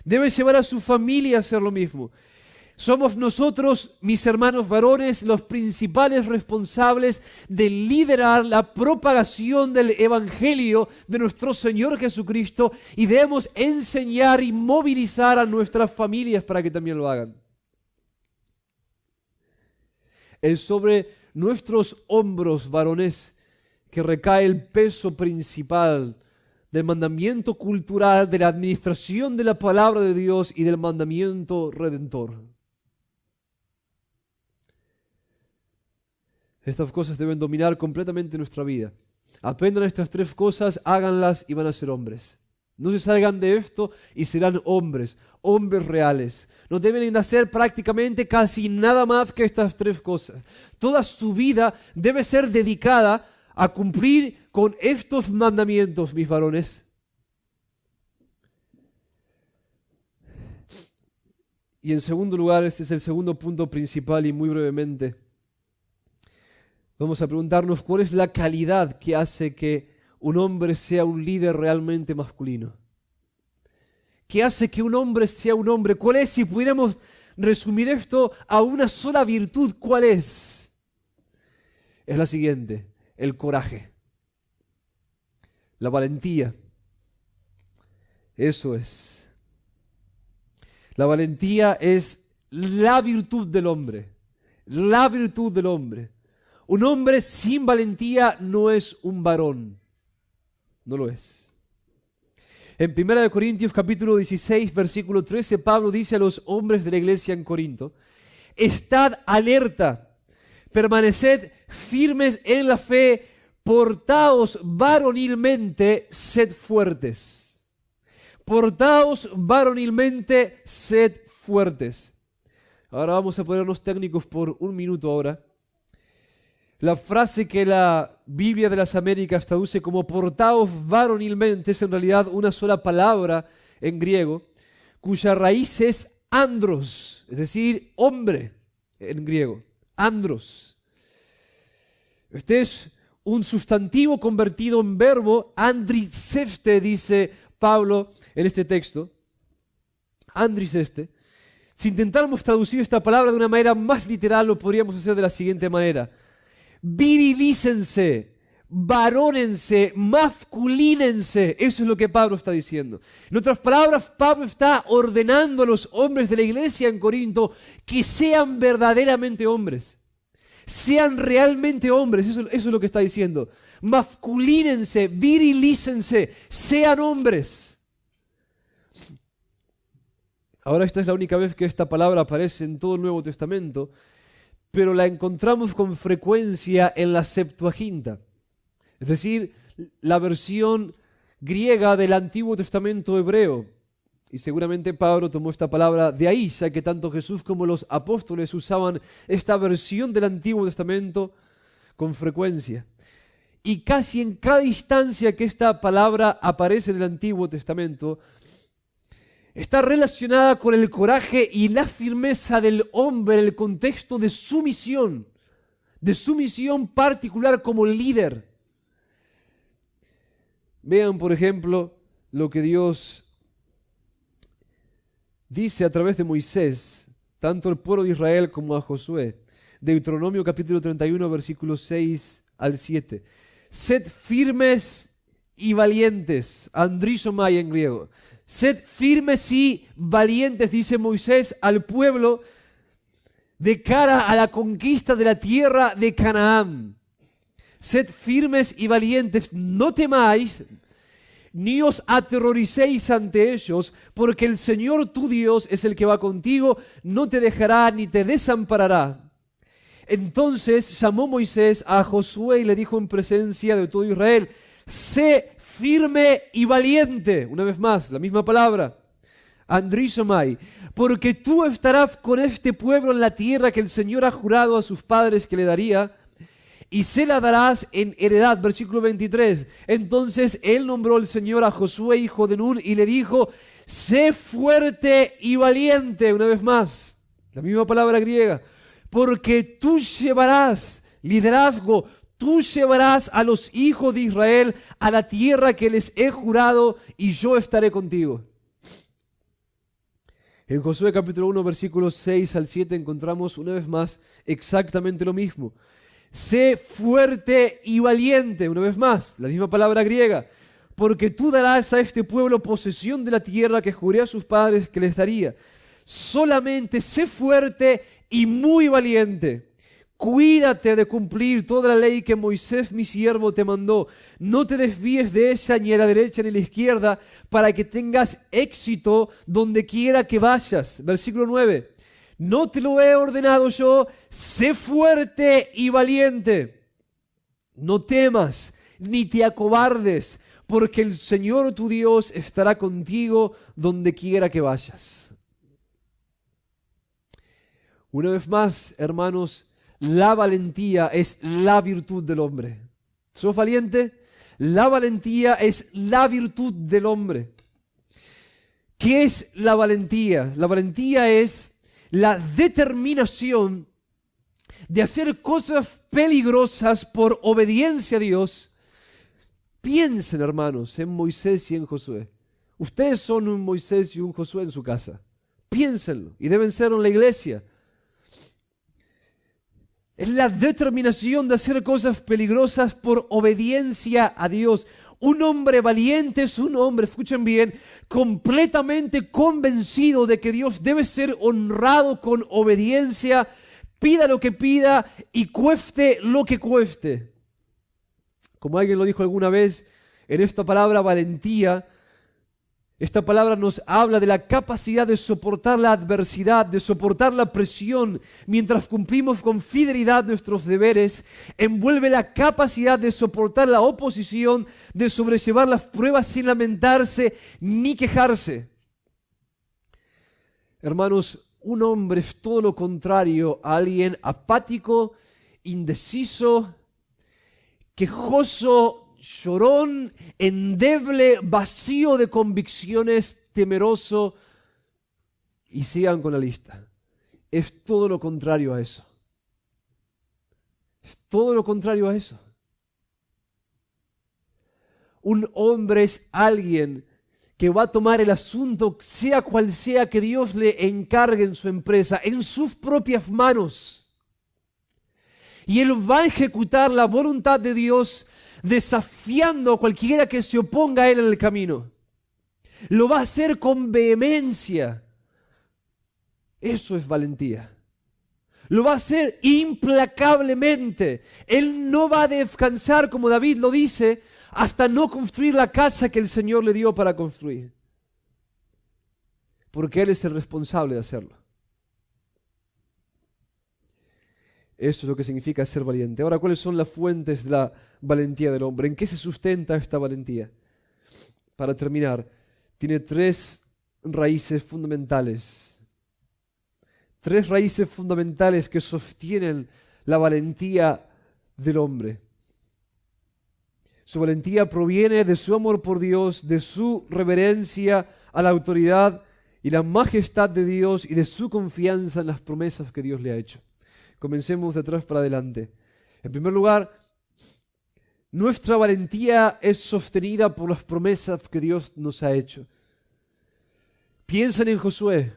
S1: Debe llevar a su familia a hacer lo mismo. Somos nosotros, mis hermanos varones, los principales responsables de liderar la propagación del Evangelio de nuestro Señor Jesucristo y debemos enseñar y movilizar a nuestras familias para que también lo hagan. Es sobre nuestros hombros, varones, que recae el peso principal del mandamiento cultural, de la administración de la palabra de Dios y del mandamiento redentor. Estas cosas deben dominar completamente nuestra vida. Aprendan estas tres cosas, háganlas y van a ser hombres. No se salgan de esto y serán hombres, hombres reales. No deben hacer prácticamente casi nada más que estas tres cosas. Toda su vida debe ser dedicada a cumplir con estos mandamientos, mis varones. Y en segundo lugar, este es el segundo punto principal y muy brevemente, vamos a preguntarnos cuál es la calidad que hace que un hombre sea un líder realmente masculino. ¿Qué hace que un hombre sea un hombre? ¿Cuál es? Si pudiéramos resumir esto a una sola virtud, ¿cuál es? Es la siguiente: el coraje, la valentía. Eso es. La valentía es la virtud del hombre. La virtud del hombre. Un hombre sin valentía no es un varón. No lo es. En 1 Corintios capítulo 16, versículo 13, Pablo dice a los hombres de la iglesia en Corinto: estad alerta, permaneced firmes en la fe, portaos varonilmente, sed fuertes. Portaos varonilmente, sed fuertes. Ahora vamos a ponernos técnicos por un minuto ahora. La frase que la Biblia de las Américas traduce como portaos varonilmente es en realidad una sola palabra en griego, cuya raíz es andros, es decir, hombre en griego, andros. Este es un sustantivo convertido en verbo, andriseste, dice Pablo en este texto. Andriseste. Si intentáramos traducir esta palabra de una manera más literal, lo podríamos hacer de la siguiente manera. Virilícense, varónense, masculínense. Eso es lo que Pablo está diciendo. En otras palabras, Pablo está ordenando a los hombres de la iglesia en Corinto que sean verdaderamente hombres. Sean realmente hombres, eso es lo que está diciendo. Masculínense, virilícense, sean hombres. Ahora esta es la única vez que esta palabra aparece en todo el Nuevo Testamento, pero la encontramos con frecuencia en la Septuaginta, es decir, la versión griega del Antiguo Testamento hebreo. Y seguramente Pablo tomó esta palabra de ahí, ya que tanto Jesús como los apóstoles usaban esta versión del Antiguo Testamento con frecuencia. Y casi en cada instancia que esta palabra aparece en el Antiguo Testamento, está relacionada con el coraje y la firmeza del hombre en el contexto de su misión particular como líder. Vean, por ejemplo, lo que Dios dice a través de Moisés, tanto al pueblo de Israel como a Josué. Deuteronomio capítulo 31, versículos 6 al 7. Sed firmes y valientes, andrizomai en griego. Sed firmes y valientes, dice Moisés al pueblo, de cara a la conquista de la tierra de Canaán. Sed firmes y valientes, no temáis, ni os aterroricéis ante ellos, porque el Señor tu Dios es el que va contigo, no te dejará ni te desamparará. Entonces llamó Moisés a Josué y le dijo en presencia de todo Israel, sé firme y valiente. Una vez más, la misma palabra, andrizomai, porque tú estarás con este pueblo en la tierra que el Señor ha jurado a sus padres que le daría, y se la darás en heredad. Versículo 23. Entonces él nombró el Señor a Josué, hijo de Nun, y le dijo, sé fuerte y valiente. Una vez más, la misma palabra griega, porque tú llevarás liderazgo, tú llevarás a los hijos de Israel a la tierra que les he jurado, y yo estaré contigo. En Josué capítulo 1, versículos 6 al 7 encontramos una vez más exactamente lo mismo. Sé fuerte y valiente, una vez más, la misma palabra griega, porque tú darás a este pueblo posesión de la tierra que juré a sus padres que les daría. Solamente sé fuerte y muy valiente. Cuídate de cumplir toda la ley que Moisés mi siervo te mandó. No te desvíes de ella ni a la derecha ni a la izquierda, para que tengas éxito donde quiera que vayas. Versículo 9. ¿No te lo he ordenado yo? Sé fuerte y valiente. No temas ni te acobardes, porque el Señor tu Dios estará contigo donde quiera que vayas. Una vez más, hermanos, la valentía es la virtud del hombre. ¿Sos valiente? La valentía es la virtud del hombre. ¿Qué es la valentía? La valentía es la determinación de hacer cosas peligrosas por obediencia a Dios. Piensen, hermanos, en Moisés y en Josué. Ustedes son un Moisés y un Josué en su casa. Piénsenlo, y deben serlo en la iglesia. Es la determinación de hacer cosas peligrosas por obediencia a Dios. Un hombre valiente es un hombre, escuchen bien, completamente convencido de que Dios debe ser honrado con obediencia, pida lo que pida y cueste lo que cueste. Como alguien lo dijo alguna vez, en esta palabra valentía Esta palabra nos habla de la capacidad de soportar la adversidad, de soportar la presión mientras cumplimos con fidelidad nuestros deberes. Envuelve la capacidad de soportar la oposición, de sobrellevar las pruebas sin lamentarse ni quejarse. Hermanos, un hombre es todo lo contrario a alguien apático, indeciso, quejoso, llorón, endeble, vacío de convicciones, temeroso, y sigan con la lista. Es todo lo contrario a eso. Es todo lo contrario a eso. Un hombre es alguien que va a tomar el asunto, sea cual sea que Dios le encargue en su empresa, en sus propias manos. Y él va a ejecutar la voluntad de Dios desafiando a cualquiera que se oponga a él en el camino. Lo va a hacer con vehemencia. Eso es valentía. Lo va a hacer implacablemente. Él no va a descansar, como David lo dice, hasta no construir la casa que el Señor le dio para construir. Porque Él es el responsable de hacerlo. Eso es lo que significa ser valiente. Ahora, ¿cuáles son las fuentes de la valentía del hombre? ¿En qué se sustenta esta valentía? Para terminar, tiene tres raíces fundamentales. Tres raíces fundamentales que sostienen la valentía del hombre. Su valentía proviene de su amor por Dios, de su reverencia a la autoridad y la majestad de Dios y de su confianza en las promesas que Dios le ha hecho. Comencemos de atrás para adelante. En primer lugar, nuestra valentía es sostenida por las promesas que Dios nos ha hecho. Piensen en Josué.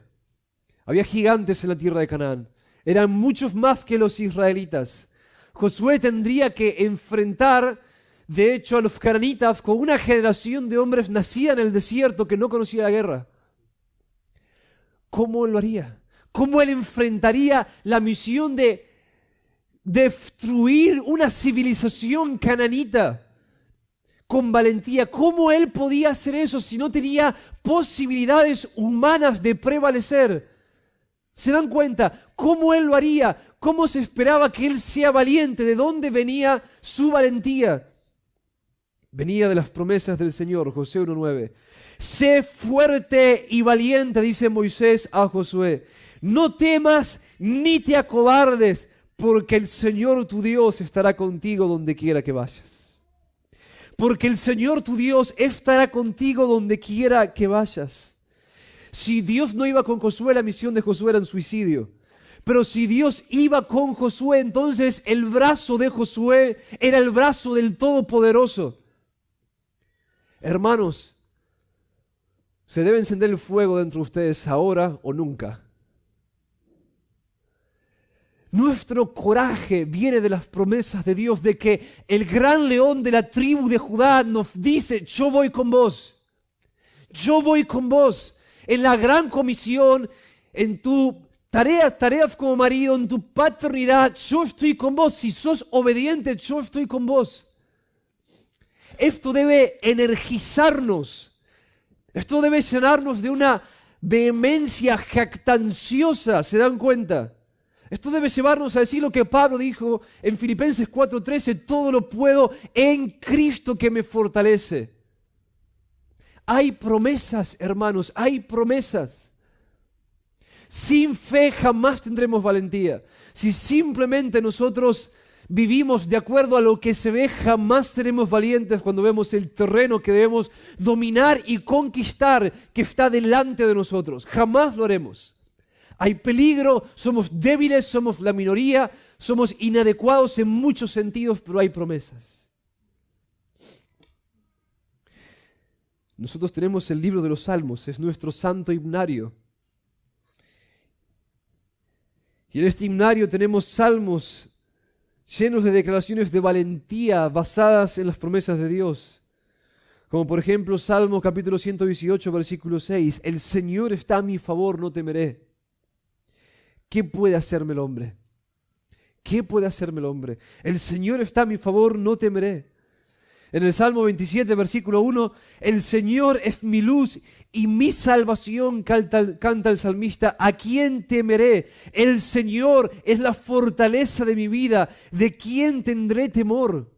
S1: Había gigantes en la tierra de Canaán. Eran muchos más que los israelitas. Josué tendría que enfrentar, de hecho, a los cananitas con una generación de hombres nacida en el desierto que no conocía la guerra. ¿Cómo lo haría? ¿Cómo él enfrentaría la misión de destruir una civilización cananita con valentía? ¿Cómo él podía hacer eso si no tenía posibilidades humanas de prevalecer? ¿Se dan cuenta? ¿Cómo él lo haría? ¿Cómo se esperaba que él sea valiente? ¿De dónde venía su valentía? Venía de las promesas del Señor. Josué 1:9. Sé fuerte y valiente, dice Moisés a Josué. No temas ni te acobardes, porque el Señor tu Dios estará contigo donde quiera que vayas. Porque el Señor tu Dios estará contigo donde quiera que vayas. Si Dios no iba con Josué, la misión de Josué era un suicidio. Pero si Dios iba con Josué, entonces el brazo de Josué era el brazo del Todopoderoso. Hermanos, se debe encender el fuego dentro de ustedes ahora o nunca. Nuestro coraje viene de las promesas de Dios, de que el gran león de la tribu de Judá nos dice: yo voy con vos, yo voy con vos, en la gran comisión, en tu tareas como marido, en tu paternidad, yo estoy con vos, si sos obediente, yo estoy con vos. Esto debe energizarnos, esto debe llenarnos de una vehemencia jactanciosa, ¿se dan cuenta? Esto debe llevarnos a decir lo que Pablo dijo en Filipenses 4:13, todo lo puedo en Cristo que me fortalece. Hay promesas, hermanos, hay promesas. Sin fe jamás tendremos valentía. Si simplemente nosotros vivimos de acuerdo a lo que se ve, jamás seremos valientes cuando vemos el terreno que debemos dominar y conquistar que está delante de nosotros. Jamás lo haremos. Hay peligro, somos débiles, somos la minoría, somos inadecuados en muchos sentidos, pero hay promesas. Nosotros tenemos el libro de los Salmos, es nuestro santo himnario. Y en este himnario tenemos salmos llenos de declaraciones de valentía basadas en las promesas de Dios. Como por ejemplo Salmo capítulo 118, versículo 6. El Señor está a mi favor, no temeré. ¿Qué puede hacerme el hombre? ¿Qué puede hacerme el hombre? El Señor está a mi favor, no temeré. En el Salmo 27, versículo 1, el Señor es mi luz y mi salvación, canta el salmista. ¿A quién temeré? El Señor es la fortaleza de mi vida. ¿De quién tendré temor?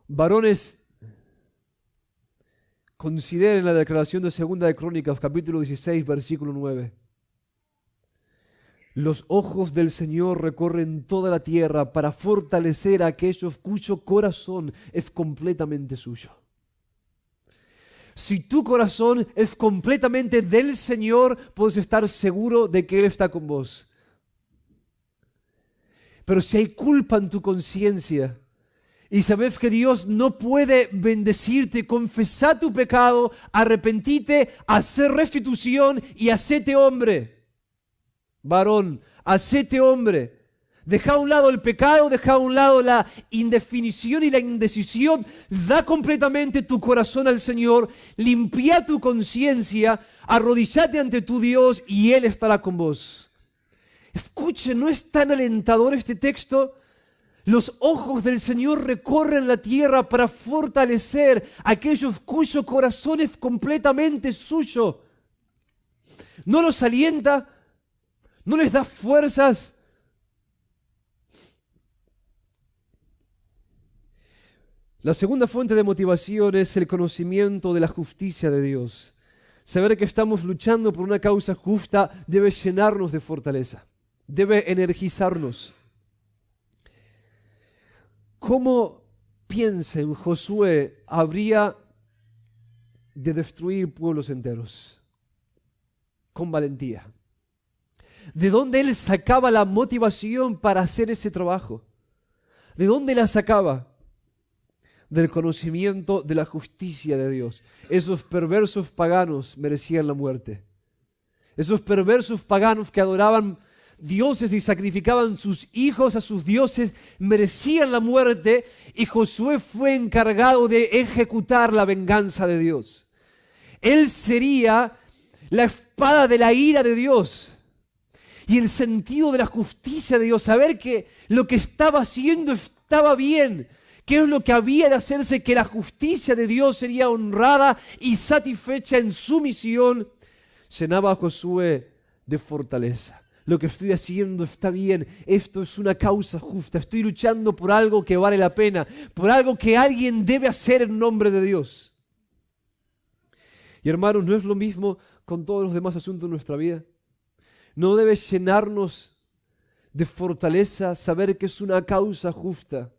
S1: Varones, consideren la declaración de 2 de Crónicas, capítulo 16, versículo 9. Los ojos del Señor recorren toda la tierra para fortalecer a aquellos cuyo corazón es completamente suyo. Si tu corazón es completamente del Señor, puedes estar seguro de que Él está con vos. Pero si hay culpa en tu conciencia y sabes que Dios no puede bendecirte, confesá tu pecado, arrepentite, hacer restitución y hacete hombre. Varón, hacete hombre. Deja a un lado el pecado, deja a un lado la indefinición y la indecisión. Da completamente tu corazón al Señor, limpia tu conciencia, arrodillate ante tu Dios y Él estará con vos. Escuche, ¿no es tan alentador este texto? Los ojos del Señor recorren la tierra para fortalecer a aquellos cuyo corazón es completamente suyo. ¿No los alienta? ¿No les da fuerzas? La segunda fuente de motivación es el conocimiento de la justicia de Dios. Saber que estamos luchando por una causa justa debe llenarnos de fortaleza, debe energizarnos. ¿Cómo piensa en Josué habría de destruir pueblos enteros? Con valentía. ¿De dónde él sacaba la motivación para hacer ese trabajo? ¿De dónde la sacaba? Del conocimiento de la justicia de Dios. Esos perversos paganos merecían la muerte. Esos perversos paganos que adoraban dioses y sacrificaban sus hijos a sus dioses merecían la muerte, y Josué fue encargado de ejecutar la venganza de Dios. Él sería la espada de la ira de Dios y el sentido de la justicia de Dios, saber que lo que estaba haciendo estaba bien. ¿Qué es lo que había de hacerse? Que la justicia de Dios sería honrada y satisfecha en su misión. Llenaba a Josué de fortaleza. Lo que estoy haciendo está bien. Esto es una causa justa. Estoy luchando por algo que vale la pena. Por algo que alguien debe hacer en nombre de Dios. Y hermanos, ¿no es lo mismo con todos los demás asuntos de nuestra vida? ¿No debe llenarnos de fortaleza saber que es una causa justa?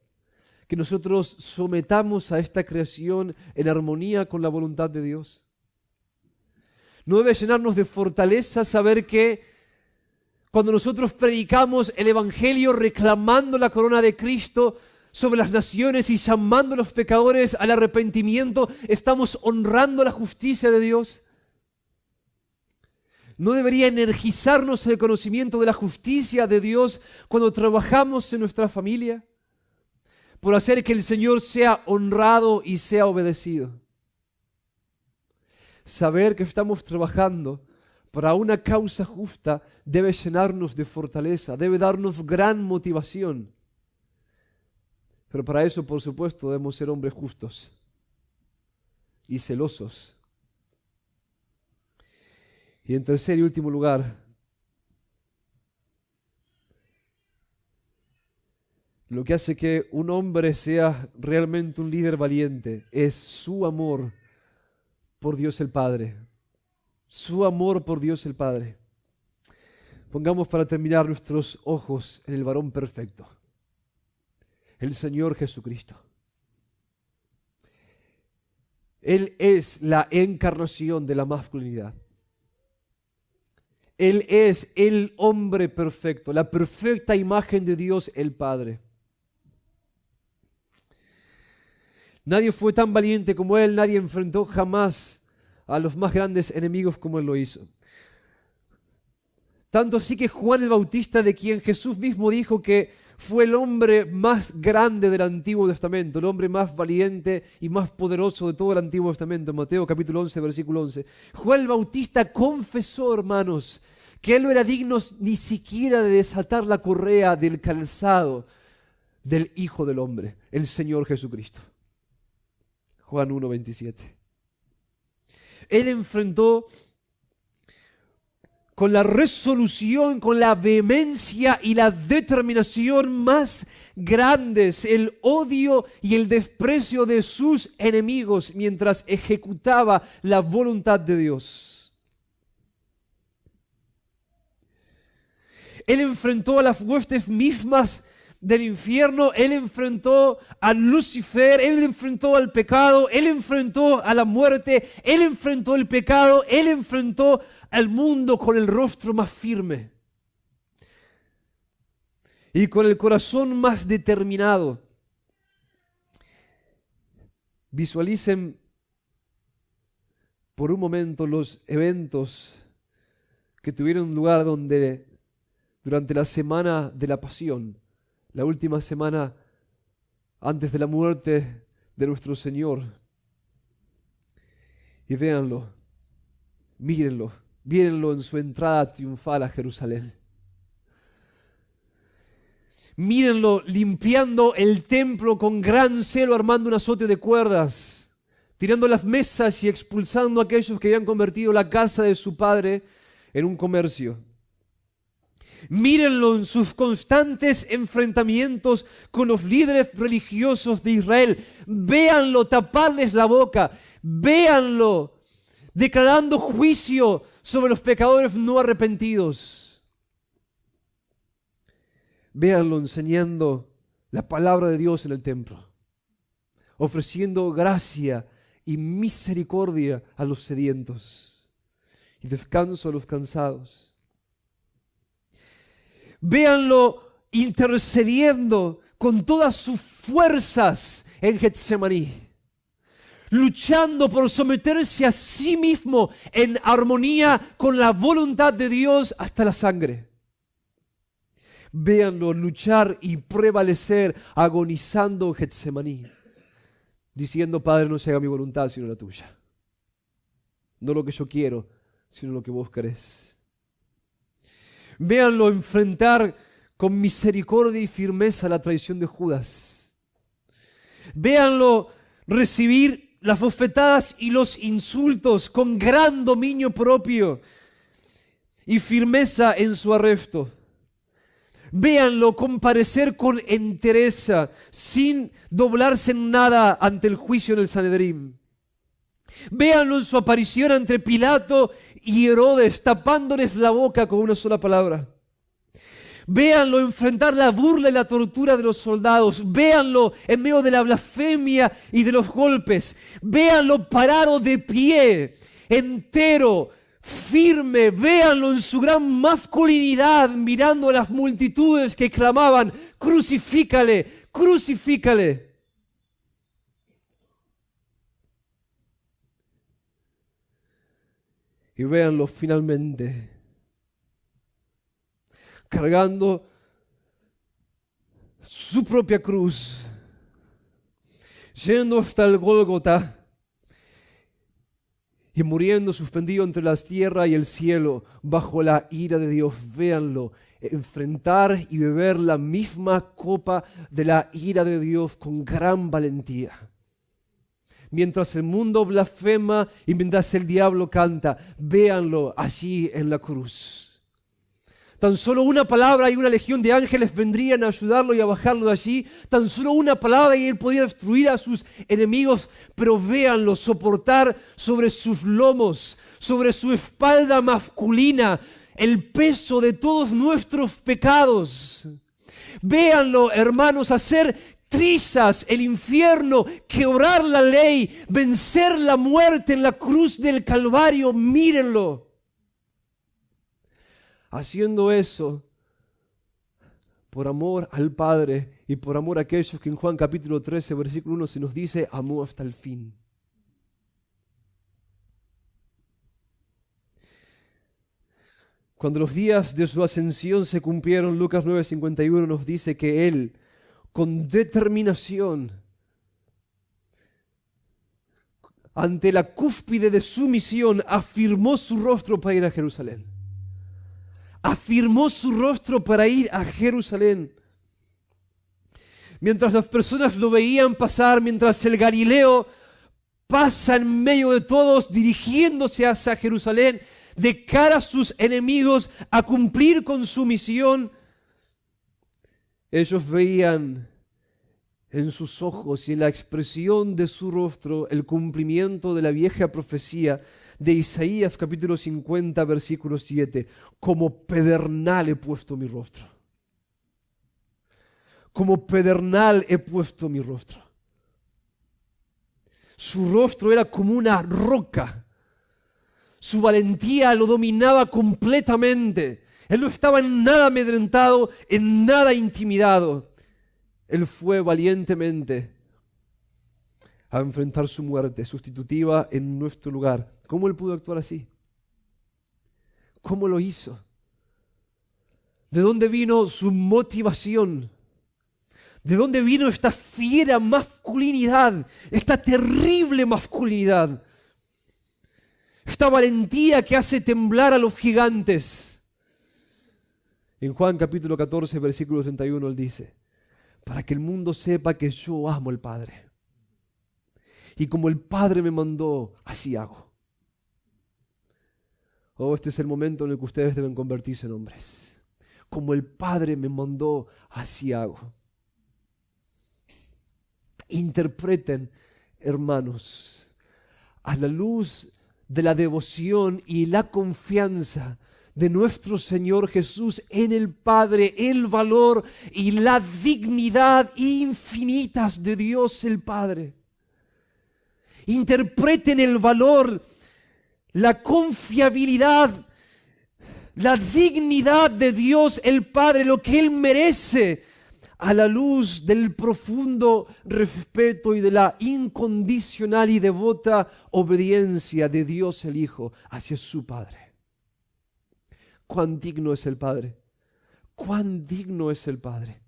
S1: Que nosotros sometamos a esta creación en armonía con la voluntad de Dios. No debe llenarnos de fortaleza saber que cuando nosotros predicamos el Evangelio reclamando la corona de Cristo sobre las naciones y llamando a los pecadores al arrepentimiento, estamos honrando la justicia de Dios. ¿No debería energizarnos el conocimiento de la justicia de Dios cuando trabajamos en nuestra familia? Por hacer que el Señor sea honrado y sea obedecido. Saber que estamos trabajando para una causa justa debe llenarnos de fortaleza, debe darnos gran motivación. Pero para eso, por supuesto, debemos ser hombres justos y celosos. Y en tercer y último lugar, lo que hace que un hombre sea realmente un líder valiente es su amor por Dios el Padre. Su amor por Dios el Padre. Pongamos para terminar nuestros ojos en el varón perfecto, el Señor Jesucristo. Él es la encarnación de la masculinidad. Él es el hombre perfecto, la perfecta imagen de Dios el Padre. Nadie fue tan valiente como Él, nadie enfrentó jamás a los más grandes enemigos como Él lo hizo. Tanto así que Juan el Bautista, de quien Jesús mismo dijo que fue el hombre más grande del Antiguo Testamento, el hombre más valiente y más poderoso de todo el Antiguo Testamento, en Mateo capítulo 11, versículo 11. Juan el Bautista confesó, hermanos, que él no era digno ni siquiera de desatar la correa del calzado del Hijo del Hombre, el Señor Jesucristo. Juan 1, 27. Él enfrentó con la resolución, con la vehemencia y la determinación más grandes el odio y el desprecio de sus enemigos mientras ejecutaba la voluntad de Dios. Él enfrentó a las huestes mismas del infierno, Él enfrentó a Lucifer, Él enfrentó al pecado, Él enfrentó a la muerte, Él enfrentó el pecado, Él enfrentó al mundo con el rostro más firme y con el corazón más determinado. Visualicen por un momento los eventos que tuvieron lugar durante la semana de la pasión, la última semana antes de la muerte de nuestro Señor. Y véanlo, mírenlo en su entrada triunfal a Jerusalén. Mírenlo limpiando el templo con gran celo, armando un azote de cuerdas, tirando las mesas y expulsando a aquellos que habían convertido la casa de su padre en un comercio. Mírenlo en sus constantes enfrentamientos con los líderes religiosos de Israel. Véanlo taparles la boca. Véanlo declarando juicio sobre los pecadores no arrepentidos. Véanlo enseñando la palabra de Dios en el templo, ofreciendo gracia y misericordia a los sedientos y descanso a los cansados. Véanlo intercediendo con todas sus fuerzas en Getsemaní, luchando por someterse a sí mismo en armonía con la voluntad de Dios hasta la sangre. Véanlo luchar y prevalecer agonizando en Getsemaní, diciendo: Padre, no se haga mi voluntad sino la tuya. No lo que yo quiero, sino lo que vos querés. Véanlo enfrentar con misericordia y firmeza la traición de Judas. Véanlo recibir las bofetadas y los insultos con gran dominio propio y firmeza en su arresto. Véanlo comparecer con entereza, sin doblarse en nada ante el juicio en el Sanedrín. Véanlo en su aparición ante Pilato y Herodes, tapándoles la boca con una sola palabra. Véanlo enfrentar la burla y la tortura de los soldados. Véanlo en medio de la blasfemia y de los golpes. Véanlo parado de pie, entero, firme. Véanlo en su gran masculinidad, mirando a las multitudes que clamaban: crucifícale, crucifícale. Y véanlo finalmente cargando su propia cruz, yendo hasta el Gólgota y muriendo suspendido entre la tierra y el cielo bajo la ira de Dios. Véanlo enfrentar y beber la misma copa de la ira de Dios con gran valentía. Mientras el mundo blasfema y mientras el diablo canta, véanlo allí en la cruz. Tan solo una palabra y una legión de ángeles vendrían a ayudarlo y a bajarlo de allí. Tan solo una palabra y él podría destruir a sus enemigos. Pero véanlo soportar sobre sus lomos, sobre su espalda masculina, el peso de todos nuestros pecados. Véanlo, hermanos, hacer trizas el infierno, quebrar la ley, vencer la muerte en la cruz del Calvario. Mírenlo haciendo eso por amor al Padre y por amor a aquellos que en Juan capítulo 13 versículo 1 se nos dice: amó hasta el fin. Cuando los días de su ascensión se cumplieron, Lucas 9:51 nos dice que Él, con determinación, ante la cúspide de su misión, afirmó su rostro para ir a Jerusalén. Afirmó su rostro para ir a Jerusalén. Mientras las personas lo veían pasar, mientras el Galileo pasa en medio de todos, dirigiéndose hacia Jerusalén, de cara a sus enemigos, a cumplir con su misión. Ellos veían en sus ojos y en la expresión de su rostro el cumplimiento de la vieja profecía de Isaías capítulo 50, versículo 7. Como pedernal he puesto mi rostro. Como pedernal he puesto mi rostro. Su rostro era como una roca. Su valentía lo dominaba completamente. Él no estaba en nada amedrentado, en nada intimidado. Él fue valientemente a enfrentar su muerte sustitutiva en nuestro lugar. ¿Cómo él pudo actuar así? ¿Cómo lo hizo? ¿De dónde vino su motivación? ¿De dónde vino esta fiera masculinidad? Esta terrible masculinidad. Esta valentía que hace temblar a los gigantes. En Juan capítulo 14, versículo 31, él dice: para que el mundo sepa que yo amo al Padre. Y como el Padre me mandó, así hago. Oh, este es el momento en el que ustedes deben convertirse en hombres. Como el Padre me mandó, así hago. Interpreten, hermanos, a la luz de la devoción y la confianza de nuestro Señor Jesús en el Padre, el valor y la dignidad infinitas de Dios el Padre. Interpreten el valor, la confiabilidad, la dignidad de Dios el Padre, lo que Él merece, a la luz del profundo respeto y de la incondicional y devota obediencia de Dios el Hijo hacia su Padre. Cuán digno es el Padre, cuán digno es el Padre.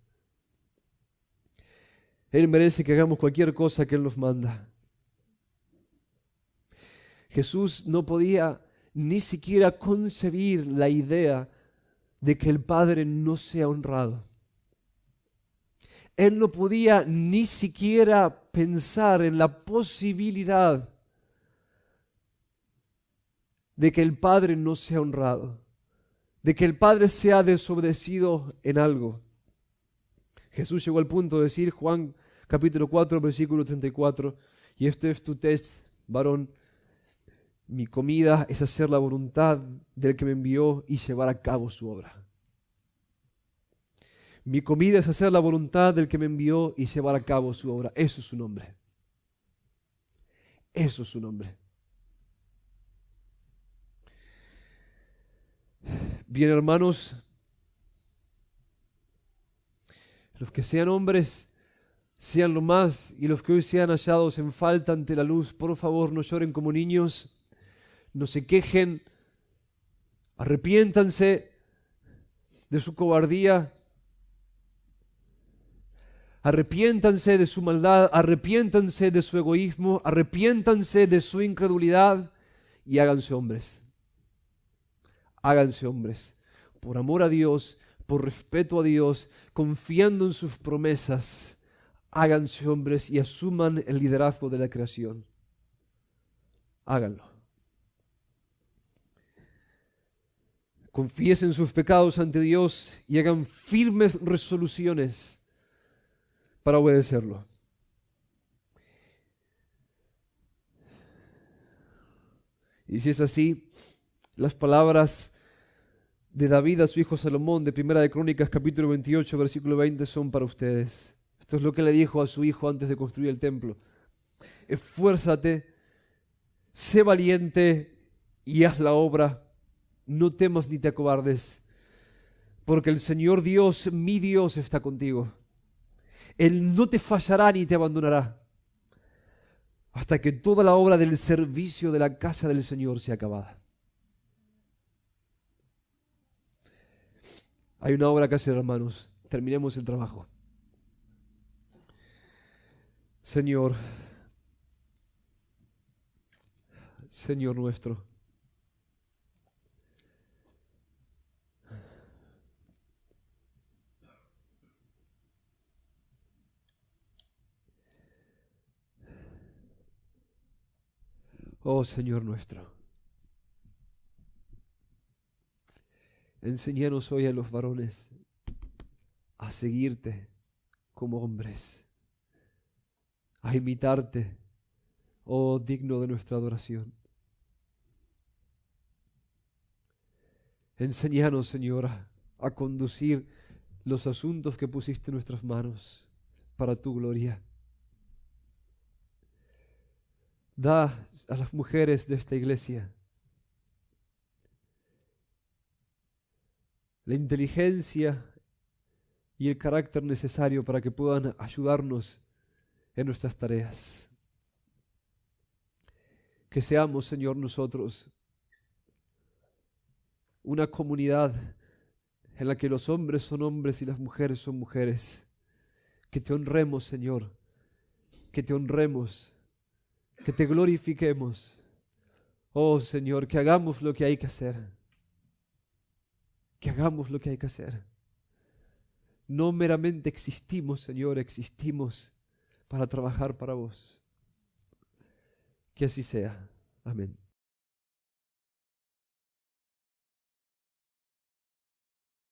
S1: Él merece que hagamos cualquier cosa que Él nos manda. Jesús no podía ni siquiera concebir la idea de que el Padre no sea honrado. Él no podía ni siquiera pensar en la posibilidad de que el Padre no sea honrado, de que el Padre sea desobedecido en algo. Jesús llegó al punto de decir, Juan capítulo 4, versículo 34, y este es tu test, varón: mi comida es hacer la voluntad del que me envió y llevar a cabo su obra. Mi comida es hacer la voluntad del que me envió y llevar a cabo su obra. Eso es su nombre. Eso es su nombre. Bien, hermanos, los que sean hombres, sean lo más, y los que hoy sean hallados en falta ante la luz, por favor, no lloren como niños, no se quejen, arrepiéntanse de su cobardía, arrepiéntanse de su maldad, arrepiéntanse de su egoísmo, arrepiéntanse de su incredulidad y háganse hombres. Háganse hombres, por amor a Dios, por respeto a Dios, confiando en sus promesas. Háganse hombres y asuman el liderazgo de la creación. Háganlo. Confiesen sus pecados ante Dios y hagan firmes resoluciones para obedecerlo. Y si es así, las palabras de David a su hijo Salomón de Primera de Crónicas capítulo 28 versículo 20 son para ustedes. Esto es lo que le dijo a su hijo antes de construir el templo: esfuérzate, sé valiente y haz la obra, no temas ni te acobardes, porque el Señor Dios, mi Dios, está contigo. Él no te fallará ni te abandonará hasta que toda la obra del servicio de la casa del Señor sea acabada. Hay una obra que hacer, hermanos. Terminemos el trabajo. Señor, Señor nuestro, Oh Señor nuestro, enséñanos hoy a los varones a seguirte como hombres, a imitarte, oh digno de nuestra adoración. Enséñanos, Señor, a conducir los asuntos que pusiste en nuestras manos para tu gloria. Da a las mujeres de esta iglesia la inteligencia y el carácter necesario para que puedan ayudarnos en nuestras tareas. Que seamos, Señor, nosotros una comunidad en la que los hombres son hombres y las mujeres son mujeres. Que te honremos, Señor, que te honremos, que te glorifiquemos. Oh, Señor, que hagamos lo que hay que hacer. Que hagamos lo que hay que hacer. No meramente existimos, Señor, existimos para trabajar para vos. Que así sea. Amén.